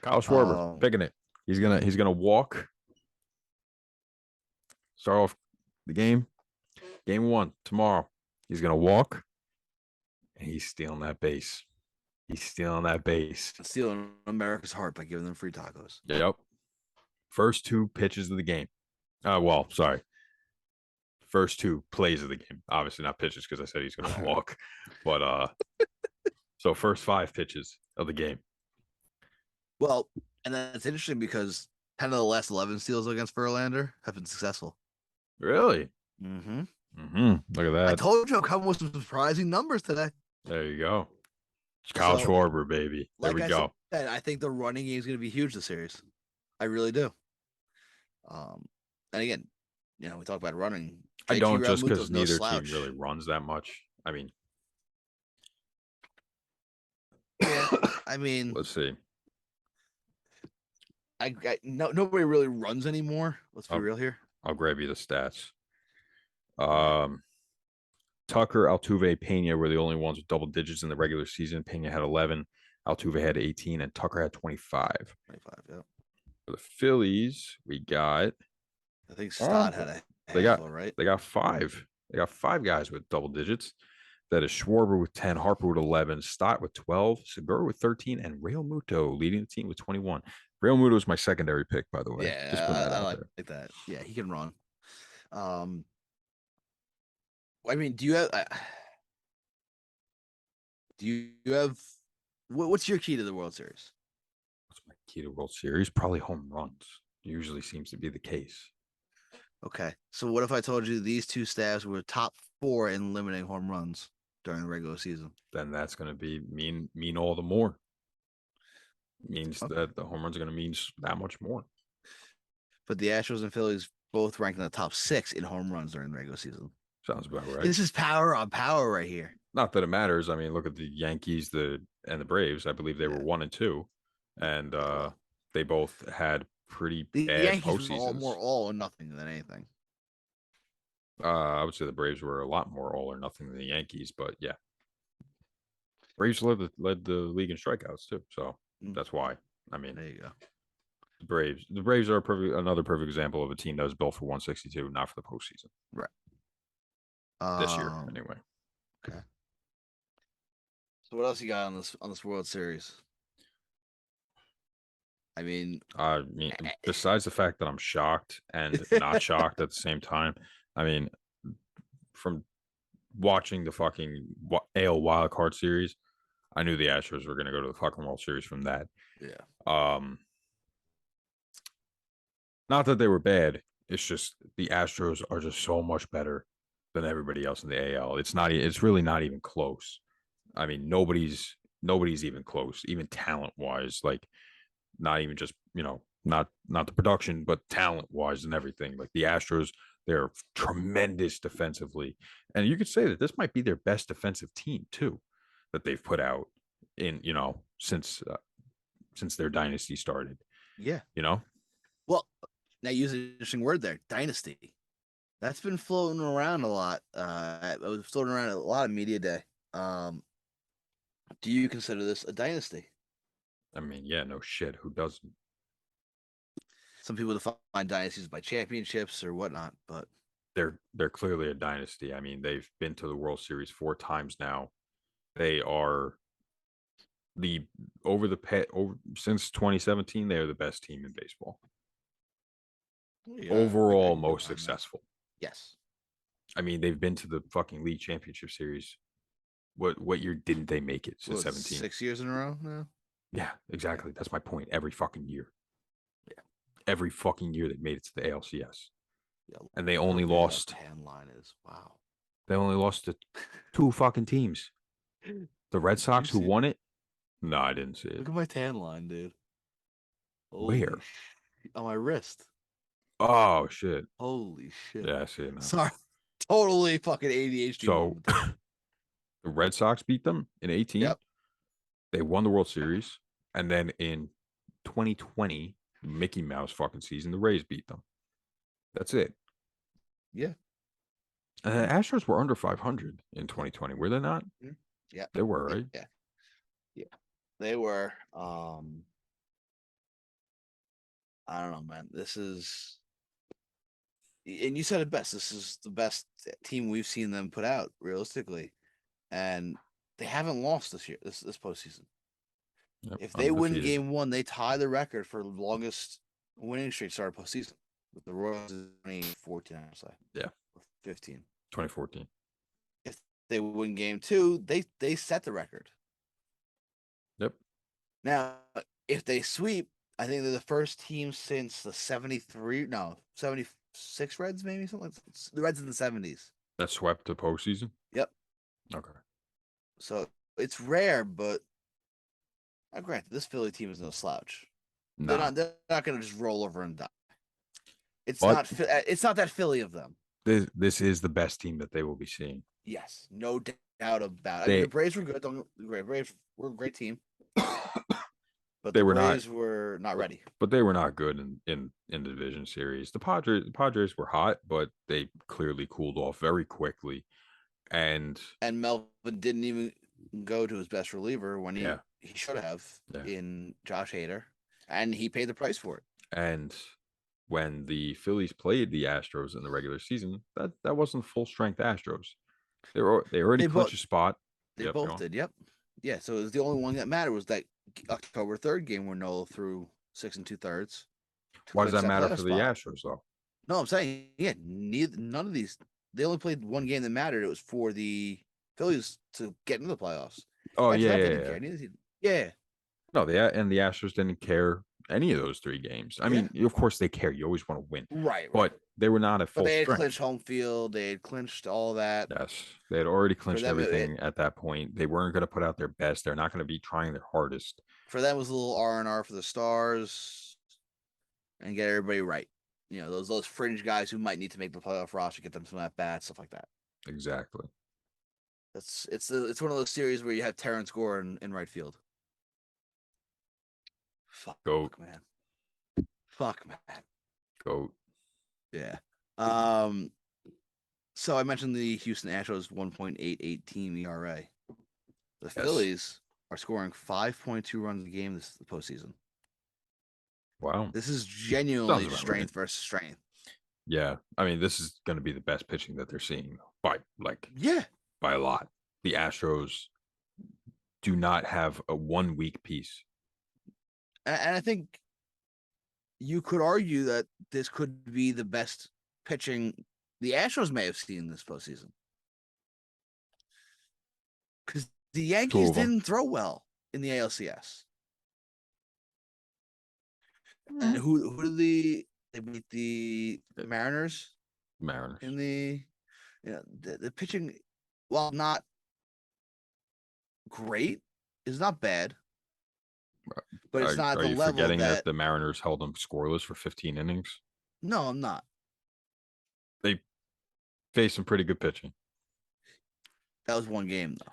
Kyle Schwarber Um, picking it. He's gonna walk. Start off the game one tomorrow. He's gonna walk, and he's stealing that base. He's stealing that base. stealing America's heart by giving them free tacos. Yep. First two pitches of the game. Well, sorry. First two plays of the game. Obviously not pitches because I said he's going to walk. But so first five pitches of the game. Well, and that's interesting because 10 of the last 11 steals against Verlander have been successful. Really? Mm-hmm. Look at I that. told you I'm coming with some surprising numbers today. There you go. It's Kyle So, Schwarber, baby. There like we I go. said, I think the running game is going to be huge this series. I really do. And again, we talk about running. I JT don't just Realmuto's because no neither team slouch. really runs that much. I mean, Yeah, I mean, let's see. nobody really runs anymore. Let's be real here. I'll grab you the stats. Tucker, Altuve, Pena were the only ones with double digits in the regular season. Pena had 11, Altuve had 18, and Tucker had 25. 25, yeah. For the Phillies, we got I think Stott had a they got handful, right? they got five. They got five guys with double digits. That is Schwarber with 10, Harper with 11, Stott with 12, Segura with 13, and Real Muto leading the team with 21. Real Muto is my secondary pick, by the way. Yeah, Just putting that I out like there. that. Yeah, he can run. I mean, do you have what's your key to the World Series? What's my key to World Series? Probably home runs. Usually seems to be the case. Okay, so what if I told you these two staffs were top 4 in limiting home runs during the regular season? Then that's going to be mean all the more. Means Okay. that the home runs are going to mean that much more. But the Astros and Phillies both ranked in the top 6 in home runs during the regular season. Sounds about right. This is power on power right here. Not that it matters. I mean, look at the Yankees, and the Braves. I believe they were Yeah. 1-2, and Yeah. Well, they both had pretty the bad Yankees were more postseasons. all or nothing than anything. I would say the Braves were a lot more all or nothing than the Yankees, but yeah, Braves led the league in strikeouts too. So Mm, that's why. I mean, there you go. The Braves are another perfect example of a team that was built for 162, not for the postseason Right. this year anyway. Okay. So what else you got on this World Series? I mean, I mean, besides the fact that I'm shocked and not shocked at the same time, I mean, from watching the fucking AL wild card series, I knew the Astros were going to go to the fucking World Series from that. yeah. Um, Not that they were bad. It's just the Astros are just so much better than everybody else in the AL. It's not. It's really not even close. I mean, nobody's even close, even talent wise. Like, not even just not the production, but talent wise and everything. Like the Astros, they're tremendous defensively, and you could say that this might be their best defensive team too that they've put out in since their dynasty started. Yeah. You know, Well, now use an interesting word there, dynasty. That's been floating around a lot. It was floating around a lot of media day. Um, do you consider this a dynasty? I mean, yeah, no shit. Who doesn't? Some people define dynasties by championships or whatnot, but They're clearly a dynasty. I mean, they've been to the World Series 4 times now. They are the over since 2017. They are the best team in baseball. yeah, I Overall, can get most behind that. successful. Yes. I mean, they've been to the fucking league championship series. What year didn't they make it What since was it, 17? 6 years in a row now? Yeah, Yeah. exactly. That's my point. Every fucking year. Yeah. Every fucking year they made it to the ALCS. Yeah. And they Look how only big that lost tan line is. Wow. they only lost to two fucking teams. The Red Did you Sox who see? won it? No, I didn't see it. Look at my tan line, dude. Holy Where? sh on my wrist. Oh shit. Holy shit. Yeah, I see it now. Sorry. Totally fucking ADHD So moment there. the Red Sox beat them in 18. Yep. They won the World Series. And then in 2020, Mickey Mouse fucking season, the Rays beat them. That's it. Yeah. Astros were under 500 in 2020, were they not? Mhm. Yeah. They were, Yeah. right? Yeah. Yeah. They were. I don't know, man. This is, and you said it best. This is the best team we've seen them put out, realistically, and they haven't lost this year. This postseason. Yep, If they win undefeated. Game 1, they tie the record for longest winning streak started postseason with the Royals in 2014, I would say, Yeah, or 15. 2014. If they win Game 2, they set the record. Yep. Now, if they sweep, I think they're the first team since the 73, no, 76 Reds, maybe something like that. The Reds in the 70s. That swept the postseason. Yep. Okay. So it's rare, but granted, this Philly team is no slouch. Nah. They're not going to just roll over and die. But It's not that Philly of them. this is the best team that they will be seeing. Yes, no doubt about it. I mean, the They Braves were good. The Braves were a great team, but they the were not Rays were not but, ready. but they were not good in the division series. The Padres were hot, but they clearly cooled off very quickly. And And Melvin didn't even go to his best reliever when yeah, he should have yeah. in Josh Hader, and he paid the price for it. And when the Phillies played the Astros in the regular season, that wasn't full strength Astros. They already They both clinched a spot. they Yep, go both on. did. Yep. Yeah. So it was the only one that mattered was that October 3rd game where Nola threw 6 2/3 to Why does clinch that that matter playoff for the spot. Astros though? No, I'm saying, yeah, none of these. They only played one game that mattered. It was for the Phillies to get into the playoffs. Oh After yeah, that, they yeah, didn't yeah. care. Yeah, No, the Astros didn't care any of those 3 games. I yeah, mean, of course they care. You always want to win, right. but they were not at But full they had strength. clinched home field. They had clinched all that. Yes, they had already For clinched them, everything at that point. They weren't going to put out their best. They're not going to be trying their hardest. for them it was a little R&R for the stars and get everybody right. You know, those fringe guys who might need to make the playoff roster, get them some at bats, stuff like that. Exactly. It's one of those series where you have Terrence Gore in right field. Fuck, Goat. man. Fuck, man. Goat. Yeah. So I mentioned the Houston Astros 1.88 team ERA. The Yes. Phillies are scoring 5.2 runs a game this the postseason. Wow. This is genuinely strength versus strength. Yeah. I mean, this is going to be the best pitching that they're seeing by a lot. The Astros do not have a 1 week piece. And I think you could argue that this could be the best pitching the Astros may have seen this postseason. Because the Yankees didn't throw well in the ALCS. And who did they beat the Mariners? Mariners. In the pitching, while not great, is not bad. But it's not at the level forgetting that the Mariners held them scoreless for 15 innings? No, I'm not. They faced some pretty good pitching. That was one game, though.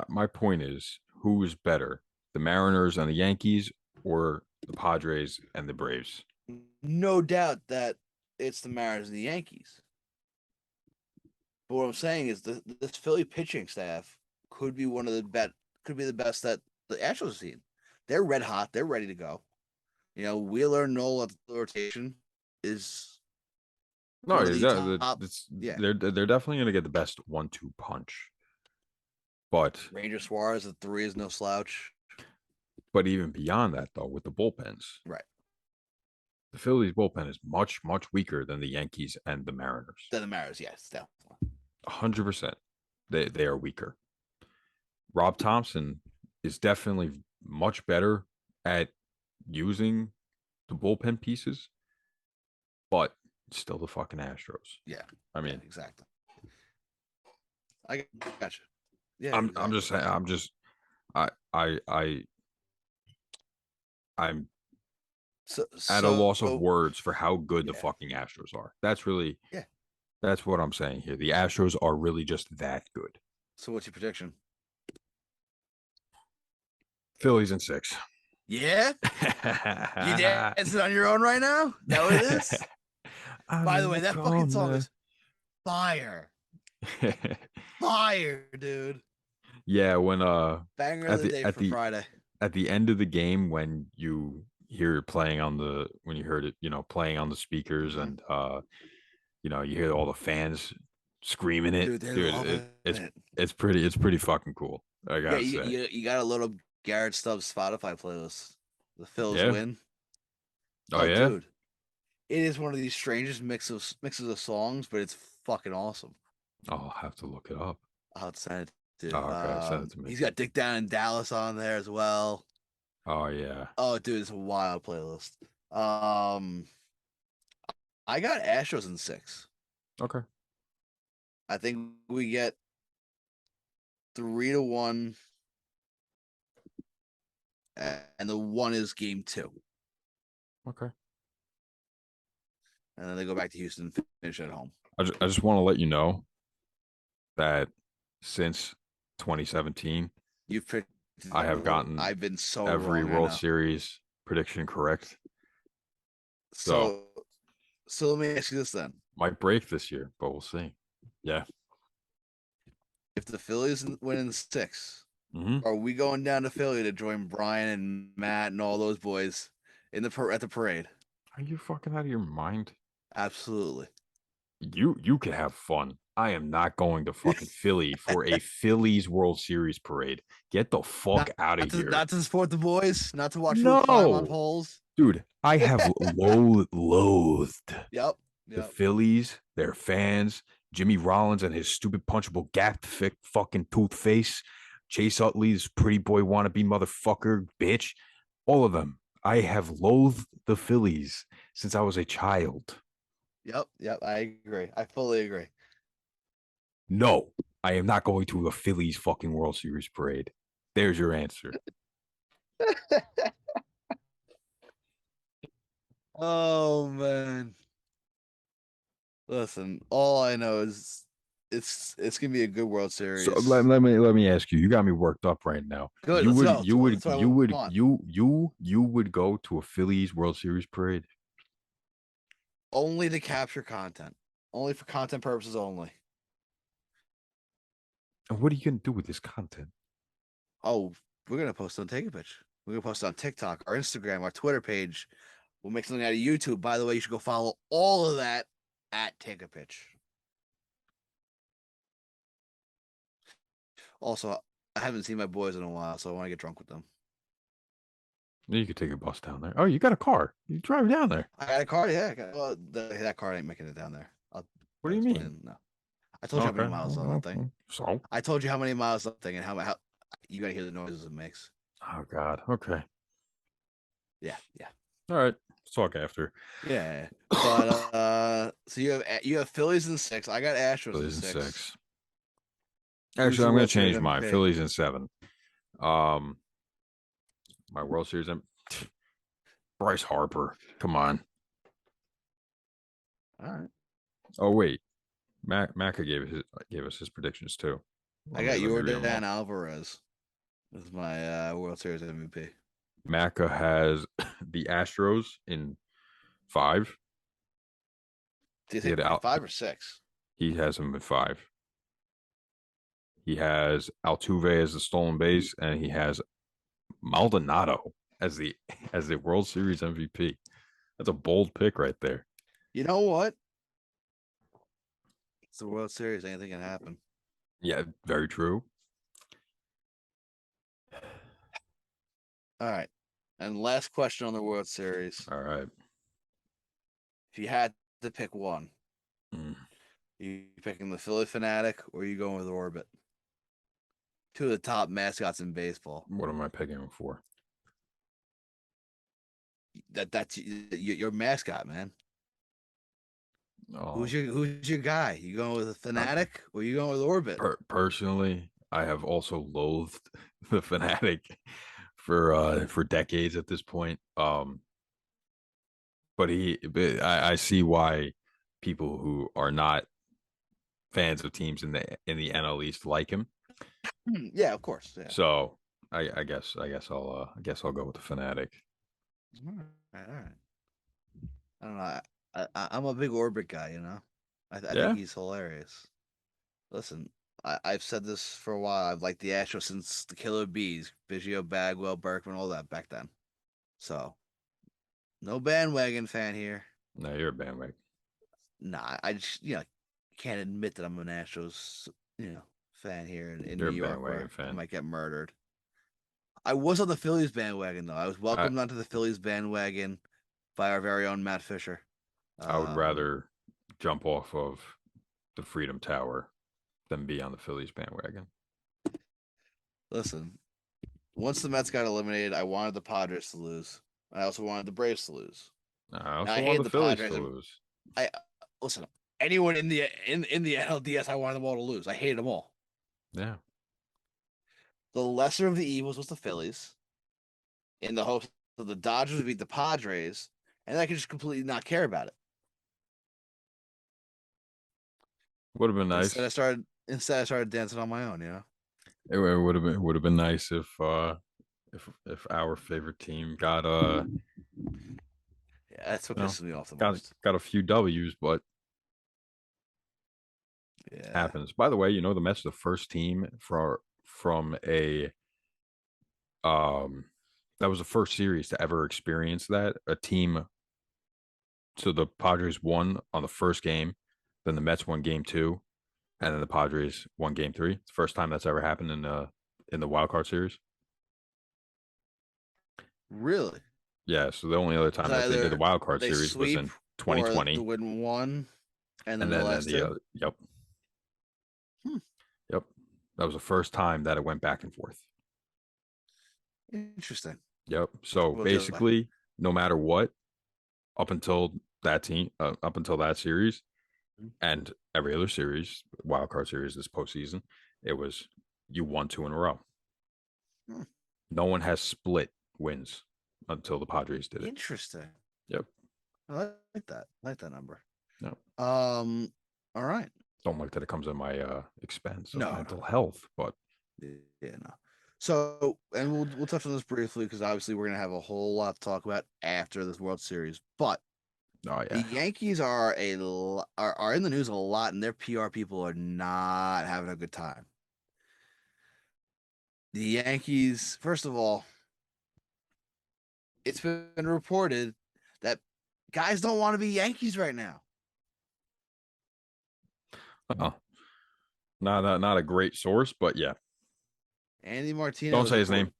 My point is, who is better, the Mariners and the Yankees, or the Padres and the Braves? No doubt that it's the Mariners and the Yankees. But what I'm saying is this Philly pitching staff could be one of the best that the Astros have seen. They're red hot. They're ready to go. You know, Wheeler Noel at the rotation is No, they're definitely going to get the best 1-2 punch. But Ranger Suarez at 3 is no slouch. But even beyond that, though, with the bullpens, right? The Phillies bullpen is much, much weaker than the Yankees and the Mariners. Than the Mariners, yes, definitely. 100%. They are weaker. Rob Thompson is definitely much better at using the bullpen pieces, but still the fucking Astros. Yeah. I mean, yeah, exactly. I gotcha. Yeah. I'm at a loss of words for how good the fucking Astros are. That's what I'm saying here. The Astros are really just that good. So what's your prediction? Phillies in 6. Yeah? You dancing on your own right now? That what it is? By the way, that fucking song is fire. Fire, dude. Yeah, when banger of the day for Friday. At the end of the game, when you hear it playing on the playing on the speakers, and you hear all the fans screaming it. Dude, it's pretty fucking cool. I gotta say. You got a little Garrett Stubbs Spotify playlist. The Phils win. Oh yeah, dude. It is one of these strangest mixes of songs, but it's fucking awesome. I'll have to look it up. I'll send it to okay, send it to me. He's got Dick Down in Dallas on there as well. Oh yeah. Oh, dude, it's a wild playlist. I got Astros in 6. Okay. I think we get 3-1, and the 1 is game 2. Okay. And then they go back to Houston and finish at home. I just want to let you know that since 2017, I have gotten I've been so every World Series prediction correct. So let me ask you this then. Might break this year, but we'll see. Yeah. If the Phillies win in 6, are we going down to Philly to join Brian and Matt and all those boys at the parade? Are you fucking out of your mind? Absolutely. You can have fun. I am not going to fucking Philly for a Phillies World Series parade. Get the fuck out of here. Not to support the boys, not to watch them climb on poles. Dude, I have loathed Yep. the Phillies, their fans, Jimmy Rollins and his stupid punchable gapped fucking tooth face, Chase Utley, this pretty boy wannabe motherfucker, bitch. All of them. I have loathed the Phillies since I was a child. Yep, I agree. I fully agree. No, I am not going to a Phillies fucking World Series parade. There's your answer. Oh man. Listen, all I know is it's gonna be a good World So let, Series. let me let me ask you. You got me worked up right now. Good, let's go. That's what I want. You would go to a Phillies World Series parade? Only to capture content. Only for content purposes only. And what are you gonna do with this content? Oh, we're gonna post on Take a Pitch. We're gonna post on TikTok, our Instagram, our Twitter page. We'll make something out of YouTube. By the way, you should go follow all of that at Take a Pitch. Also, I haven't seen my boys in a while, so I want to get drunk with them. You could take a bus down there. Oh, you got a car. You drive down there. I got a card, yeah. Well, that card ain't making it down there. What do I'll you mean? explain. No, I told you how Okay. many miles on that thing. So. I told you how many miles on that thing and how you gotta hear the noises it makes. Oh God. Okay. Yeah, yeah, All right. Let's talk after. yeah. But so you have Phillies in 6. I got Astros in Phillies in 6. 6. Who's Actually, your I'm going World to Series change mine. MVP? Phillies in 7. Um, my World Series. Bryce Harper. Come on. All right. Oh wait, Macca gave us his predictions too. I Let got me read them Jordan all. Alvarez as my World Series MVP. Macca has the Astros in 5. Do you He think had Al, 5 or 6? he has him at 5. He has Altuve as the stolen base, and he has Maldonado as the World Series MVP. That's a bold pick right there. You know what? It's the World Series. Anything can happen. Yeah, very true. All right. And last question on the World Series. All right. If you had to pick one, Mm. you picking the Philly Fanatic or you going with Orbit? Two of the top mascots in baseball. What am I picking him for? That's your mascot, man. Oh, Who's your guy? You going with a I, Fanatic or you going with Orbit? personally, I have also loathed the Fanatic for decades at this point. But I see why people who are not fans of teams in the NL East like him. Yeah, of course. Yeah. So I guess I'll go with the Fanatic. All right. All right. I don't know. I'm a big Orbit guy. I think Yeah. he's hilarious. Listen, I've said this for a while. I've liked the Astros since the Killer Bees, Biggio, Bagwell, Berkman, all that back then. So no bandwagon fan here. No, you're a bandwagon. Nah, I just can't admit that I'm an Astros fan here in You're New a York bandwagon where I fan. might get murdered. I was on the Phillies bandwagon though. I was I welcomed onto the Phillies bandwagon by our very own Matt Fisher. I would Um, rather jump off of the Freedom Tower than be on the Phillies bandwagon. Listen, once the Mets got eliminated, I wanted the Padres to lose. I also wanted the Braves to lose. I Now also I want hated the the Phillies Padres. to lose. I listen. Anyone in the NLDS, I wanted them all to lose. I hated them all. Yeah. The lesser of the evils was the Phillies, in the hopes that the Dodgers would beat the Padres, and I could just completely not care about it. Would have been Instead, nice. I started dancing on my own. It would have been nice if our favorite team got Yeah, that's what you know pisses me off the got most. got a few W's, but Yeah, happens. By the way, the Mets are the first team from a that was the first series to ever experience that. A team So the Padres won on the first game, then the Mets won game 2, and then the Padres won game 3. It's the first time that's ever happened in the wild card series. really. Yeah, so the only other It's time that they did the either wild card they series was sweep in or the 2020, win one, and and then the then last the two. yep, Hmm, yep, that was the first time that it went back and forth. interesting. Yep. So Well, the other way. basically, no matter what, up until that series, and every other series, wild card series this postseason, it was you won 2 in a row. Hmm, No one has split wins until the Padres did it. interesting. Yep. I like that. I like that number. Yep. All right. Don't like that it comes at my expense of No, mental health, but yeah, no. So, and we'll touch on this briefly because obviously we're gonna have a whole lot to talk about after this World Series. But oh the yeah. Yankees are are in the news a lot, and their PR people are not having a good time. The Yankees, first of all, it's been reported that guys don't want to be Yankees right now. Uh-uh. Not a great source, but yeah. Andy Martino Don't has say his name.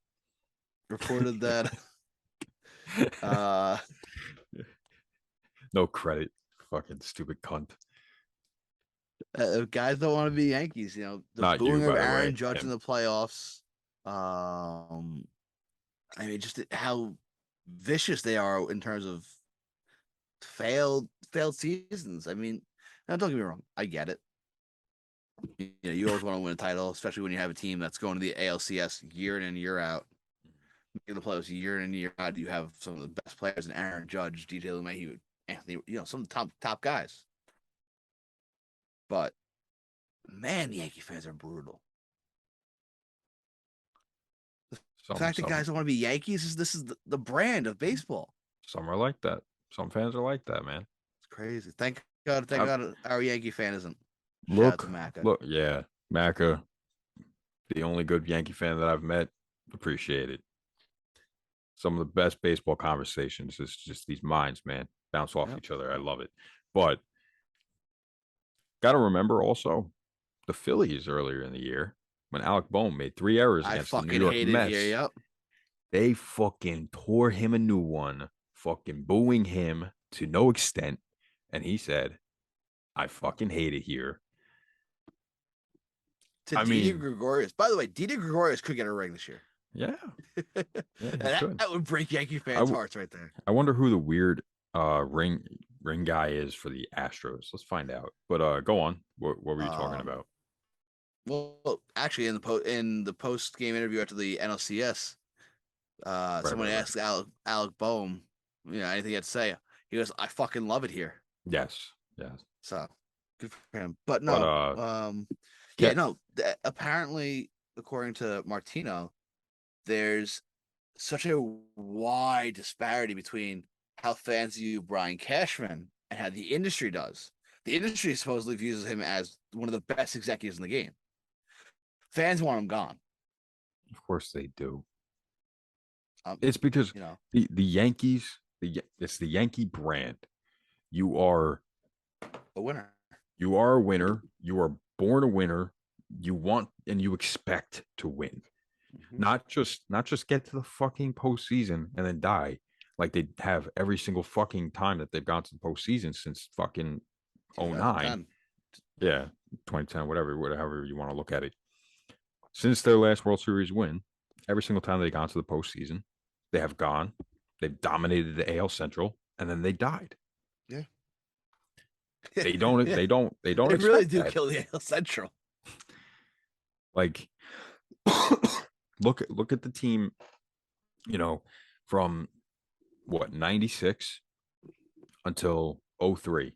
reported that uh No credit. Fucking stupid cunt. guys don't want to be Yankees. You know, the Not you, booing of by the way. Aaron Judge in Him. the playoffs. I mean, just how vicious they are in terms of failed seasons. I mean, now don't get me wrong, I get it. You know, you always want to win a title, especially when you have a team that's going to the ALCS year in and year out. Making the playoffs year in and year out. You have some of the best players in Aaron Judge, DJ LeMahieu, Anthony, you know, some of the top guys. But man, the Yankee fans are brutal. The Some fact that some guys don't want to be Yankees is this is the brand of baseball. some are like that. Some fans are like that, man. It's crazy. Thank I, God, our Yankee fan isn't. Shout out to look, Macca. look, yeah. Macca, the only good Yankee fan that I've met, appreciate it. Some of the best baseball conversations is just these minds, man, bounce off Yep. each other. I love it. But got to remember also the Phillies earlier in the year when Alec Boehm made 3 errors I against the New fucking York hate it here. Mets. Yep. They fucking tore him a new one, fucking booing him to no extent. And he said, I fucking hate it here. To I Didi mean, Gregorius. By the way, Didi Gregorius could get a ring this year. yeah, yeah, And he could. that would break Yankee I, fans' w- hearts right there. I wonder who the weird ring guy is for the Astros. Let's find out. But go on. What were you talking Um, about? well, actually, in the post game interview after the NLCS, Right, someone right, right. asked Alec Boehm, you know, anything he had to say. He goes, "I fucking love it here." Yes, yes. So good for him. But But no, yeah, yeah, no. Apparently, according to Martino, there's such a wide disparity between how fans view Brian Cashman and how the industry does. The industry supposedly views him as one of the best executives in the game. Fans want him gone. of course they do. Um, It's because you know, the Yankees, it's the Yankee brand. You are a winner. you are a winner. You are born a winner. You want and you expect to win. Mm-hmm. Not just get to the fucking postseason and then die like they have every single fucking time that they've gone to the postseason since fucking '09. 2010. Yeah, 2010, whatever you want to look at it. Since their last World Series win, every single time they've gone to the postseason, they have gone, they've dominated the AL Central, and then they died. Yeah. They don't Yeah. they don't They really expect do that. kill the AL Central. Like look at the team, you know, from what 96 until 03.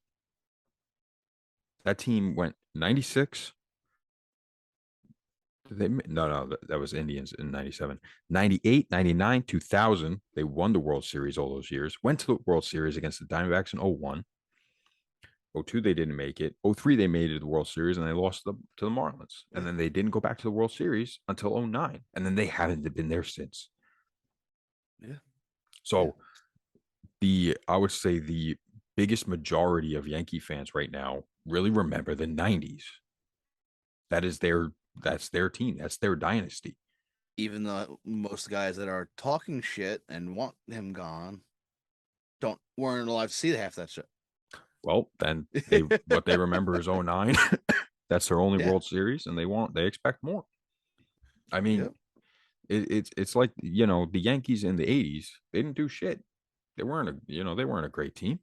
That team went 96. No, that was Indians in 97. 98, 99, 2000. They won the World Series all those years. Went to the World Series against the Diamondbacks in 01. 02, they didn't make it. 03, they made it to the World Series and they lost to the Marlins. And then they didn't go back to the World Series until 09. And then they haven't been there since. Yeah. So I would say the biggest majority of Yankee fans right now really remember the 90s. That's their team. That's their dynasty. Even though most guys that are talking shit and want him gone weren't allowed to see half that shit. Well, then what they remember is '09. That's their only Yeah. World Series, and they expect more. I mean, Yep. it's like the Yankees in the '80s. They didn't do shit. They weren't a great team.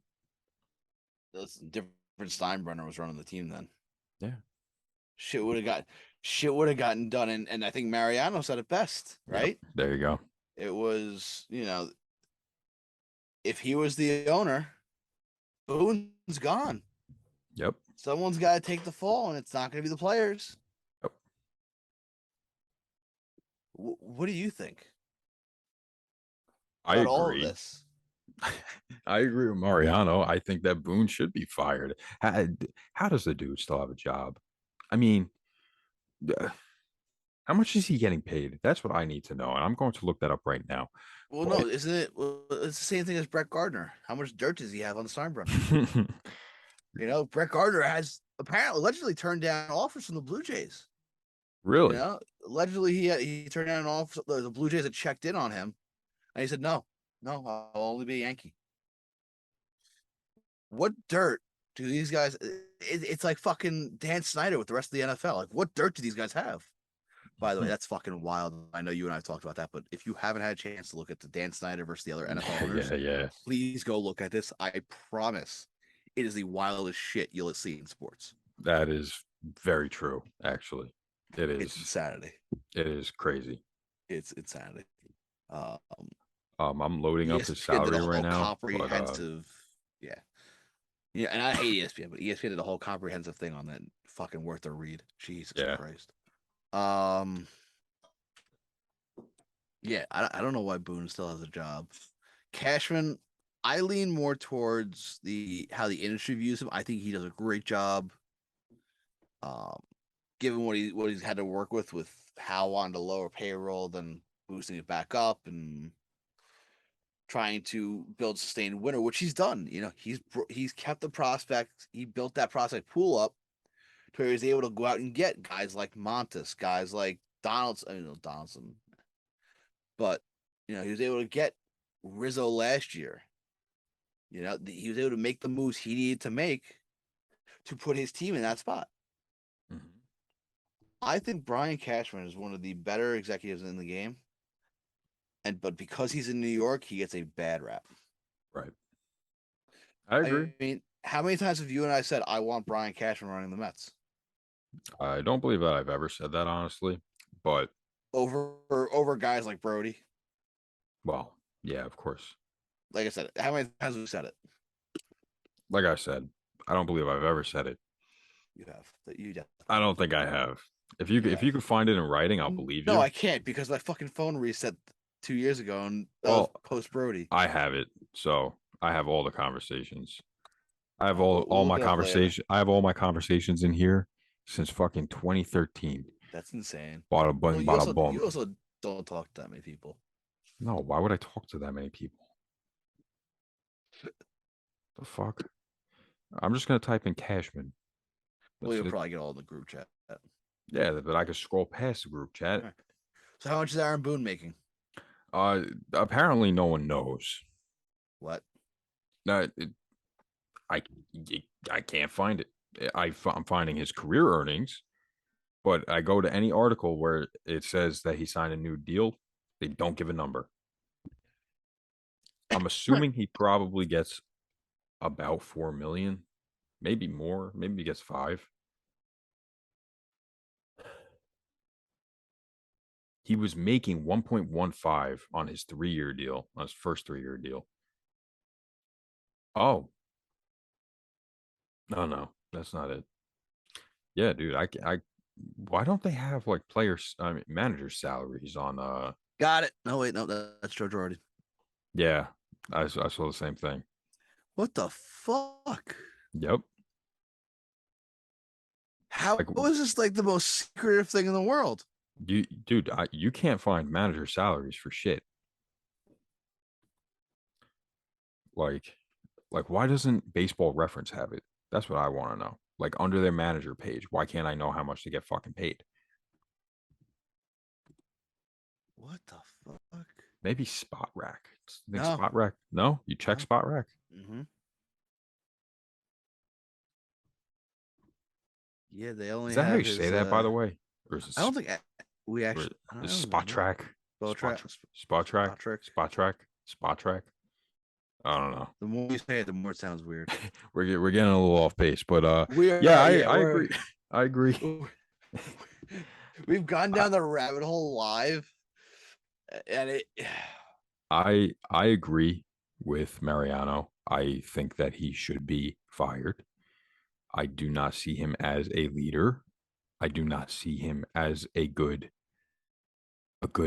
That's different. Steinbrenner was running the team then. Yeah. Shit would have gotten done, and I think Mariano said it best, right? Yep. There you go. It was, if he was the owner, Boone's gone. Yep. Someone's got to take the fall, and it's not going to be the players. Yep. What do you think I about all of agree. this? I agree with Mariano. I think that Boone should be fired. How does the dude still have a job? I mean, uh, how much is he getting paid? That's what I need to know, and I'm going to look that up right now. Well, no, But isn't it? Well, it's the same thing as Brett Gardner. How much dirt does he have on Steinbrenner? Brett Gardner has apparently allegedly turned down offers from the Blue Jays. really, Allegedly he turned down an offer. The Blue Jays had checked in on him, and he said, "No, no, I'll only be a Yankee." What dirt do these guys? It's like fucking Dan Snyder with the rest of the NFL. Like, what dirt do these guys have? By the way, that's fucking wild. I know you and I have talked about that, but if you haven't had a chance to look at the Dan Snyder versus the other NFL owners, yeah, please go look at this. I promise it is the wildest shit you'll see in sports. that is very true. Actually, it It's is. insanity. It is crazy. It's insanity. Um, I'm loading up his ESPN did a salary right whole now, but comprehensive, yeah, yeah, and I hate ESPN, but ESPN did a whole comprehensive thing on that. Fucking worth a read. Jesus yeah, Christ. Yeah, I don't know why Boone still has a job. Cashman, I lean more towards how the industry views him. I think he does a great job. Um, Given what he's had to work with Howe on the lower payroll, then boosting it back up and trying to build sustained winner, which he's done. He's kept the prospect. He built that prospect pool up to where he's able to go out and get guys like Montes, guys like Donaldson, but he was able to get Rizzo last year. He was able to make the moves he needed to make to put his team in that spot. mhm, I think Brian Cashman is one of the better executives in the game, but because he's in New York, he gets a bad rap. right. I agree. I mean, how many times have you and I said I want Brian Cashman running the Mets I don't believe that I've ever said that honestly, but over guys like Brody? well, yeah, of course. Like I said, how many times have we said it? Like I said, I don't believe I've ever said it. You have. That you I definitely don't have. think I have. You If you have. could find it in writing, I'll believe No, you. I can't because my fucking phone reset 2 years ago, and that was Well, post Brody. I have it, so I have all the conversations. I have All right, all we'll my look it up later. conversation. I have all my conversations in here since fucking 2013. That's insane. Bada Well, boom, you bada also boom. you also don't talk to that many people. No, why would I talk to that many people? The fuck? I'm just gonna type in Cashman. Well, That's you'll it. probably get all in the group chat. All Yeah, but I could scroll past the group chat. right. So how much is Aaron Boone making? Apparently no one knows. What? Uh, it, I I can't find it. I'm finding his career earnings, but I go to any article where it says that he signed a new deal. They don't give a number. I'm assuming he probably gets about 4 million, maybe more. Maybe he gets 5. He was making 1.15 on his 3-year deal, on his first 3-year deal. Oh, no, that's not it. Yeah, dude, why don't they have like players, I mean, managers' salaries on, Got it. No, wait, no, that's Joe Girardi. yeah, I saw the same thing. What the fuck? Yep. How Like, is this like the most secretive thing in the world? dude, you can't find manager salaries for shit. Like, why doesn't Baseball Reference have it? That's what I want to know. Like under their manager page, why can't I know how much to get fucking paid? What the fuck? Maybe Spot Rack. Think No, Spot Rack? No, you check no. Spot Rack. Mm-hmm. Yeah, they only Is that how have you say his. that, by the way? Or is it I don't think we or actually. I is don't Spot know. Track? Spell track, Spot Track? spot trick. Spot Track? Spot Track? I don't know. The more you say it, the more it sounds weird. We're getting a little off base, but We yeah, are, yeah, I agree. I agree. we've gone I, down the rabbit hole live, and it. I agree with Mariano. I think that he should be fired. I do not see him as a leader. I do not see him as a good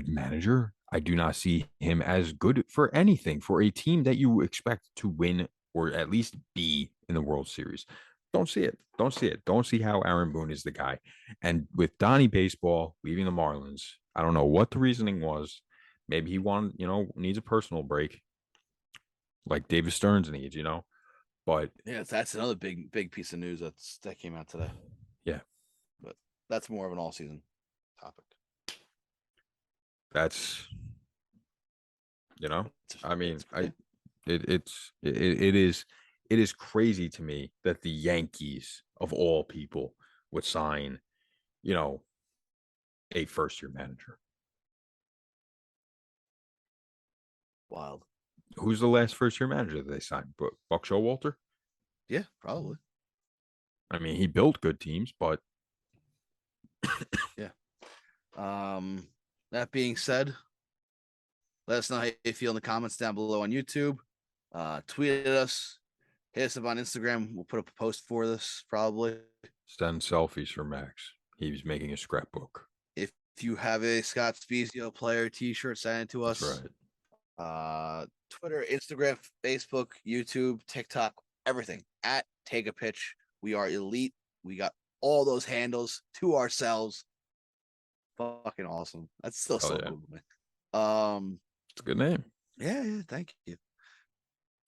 manager. I do not see him as good for anything for a team that you expect to win or at least be in the World Series. Don't see it. Don't see it. Don't see how Aaron Boone is the guy. And with Donnie Baseball leaving the Marlins, I don't know what the reasoning was. Maybe he needs a personal break like David Stearns needs, But yeah, that's another big piece of news that came out today. Yeah, but that's more of an all-season topic. That's I mean, it is crazy to me that the Yankees of all people would sign, a first-year manager. Wild. Who's the last first-year manager that they signed? Buck Showalter? Yeah, probably. I mean, he built good teams, but yeah. That being said, let us know how you feel in the comments down below on YouTube. Tweet at us. Hit us up on Instagram. We'll put up a post for this probably. Send selfies for Max. He was making a scrapbook. If you have a Scott Spezio player t-shirt, send it to us. That's right. Twitter, Instagram, Facebook, YouTube, TikTok, everything at Take a Pitch. We are elite. We got all those handles to ourselves. Fucking awesome. That's still so cool. It's a good name. Yeah, thank you.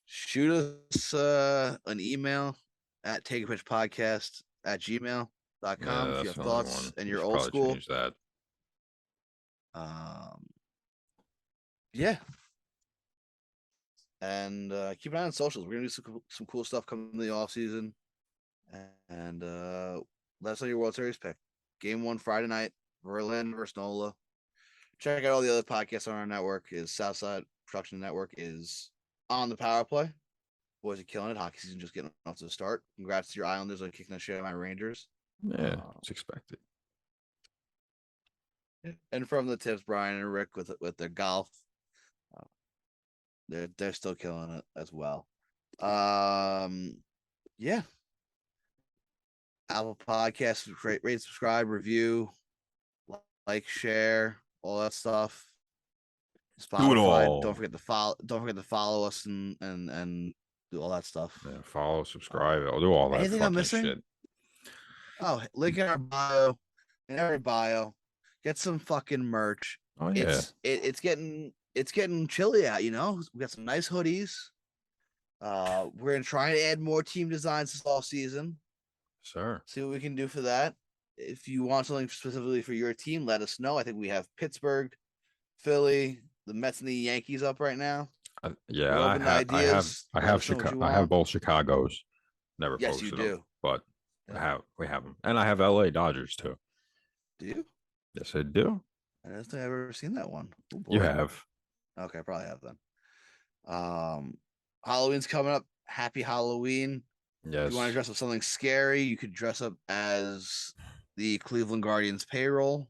Shoot us an email at takeapitchpodcast@gmail.com if you have thoughts and you're old school. Change that. Yeah. And keep an eye on socials. We're gonna do some cool stuff coming in the off season. And let us know your World Series pick. Game 1 Friday night, Verlander versus Nola. Check out all the other podcasts on our network. Is Southside Production Network is on the power play. Boys are killing it. Hockey season just getting off to the start. Congrats to your Islanders on kicking the shit out of my Rangers. Yeah, it's expected. And from the tips, Brian and Rick with their golf, they're still killing it as well. Yeah. Apple Podcasts, rate, subscribe, review, like, share, all that stuff. Spotify, do it all. Don't forget to follow us and do all that stuff. Yeah, follow, subscribe. I'll do all that. Anything I'm missing? Shit. Oh, link in our bio. In every bio. Get some fucking merch. Oh yeah. It's getting chilly out, We got some nice hoodies. We're gonna try and add more team designs this all season. Sure. See what we can do for that. If you want something specifically for your team, let us know. I think we have Pittsburgh, Philly, the Mets, and the Yankees up right now. Yeah, I have both Chicago's. Never posted them, but we have them, and I have LA Dodgers too. Do you? Yes, I do. I don't think I've ever seen that one. Oh, you have. Okay, I probably have then. Halloween's coming up. Happy Halloween. Yes. If you want to dress up something scary, you could dress up as the Cleveland Guardians payroll.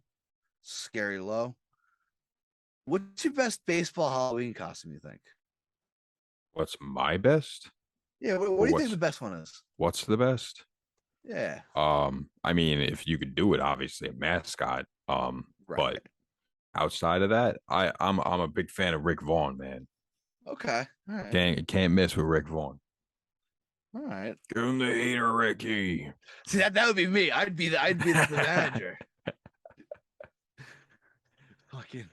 Scary Low. What's your best baseball Halloween costume, you think? What's my best? Yeah, what do you think the best one is? What's the best? Yeah. I mean, if you could do it, obviously a mascot. Right. But outside of that, I'm a big fan of Rick Vaughn, man. Okay. All right. Can't miss with Rick Vaughn. All right. Give him the hater, Ricky. See, that would be me. I'd be the manager. Fucking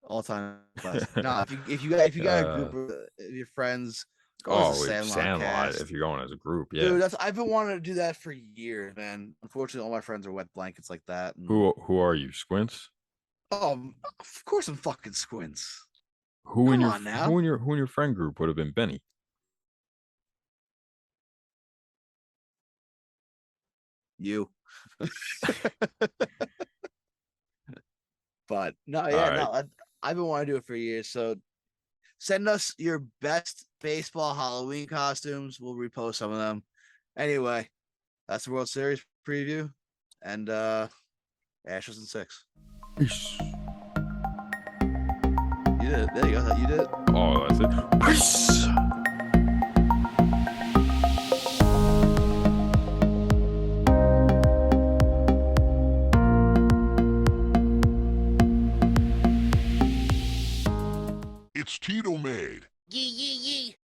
all time classic. No, if you got a group of your friends, go as a Sandlot if you're going as a group, yeah. Dude, I've been wanting to do that for years, man. Unfortunately, all my friends are wet blankets like that. And... Who are you, Squints? Oh, of course I'm fucking Squints. Who in your friend group would have been Benny? You. But no, yeah, no, I've been wanting to do it for years. So send us your best baseball Halloween costumes. We'll repost some of them. Anyway, that's the World Series preview. And Astros in 6. Peace. You did it. There you go. You did it. Oh, that's it. Peace. It's Tito made. Yee yee yee.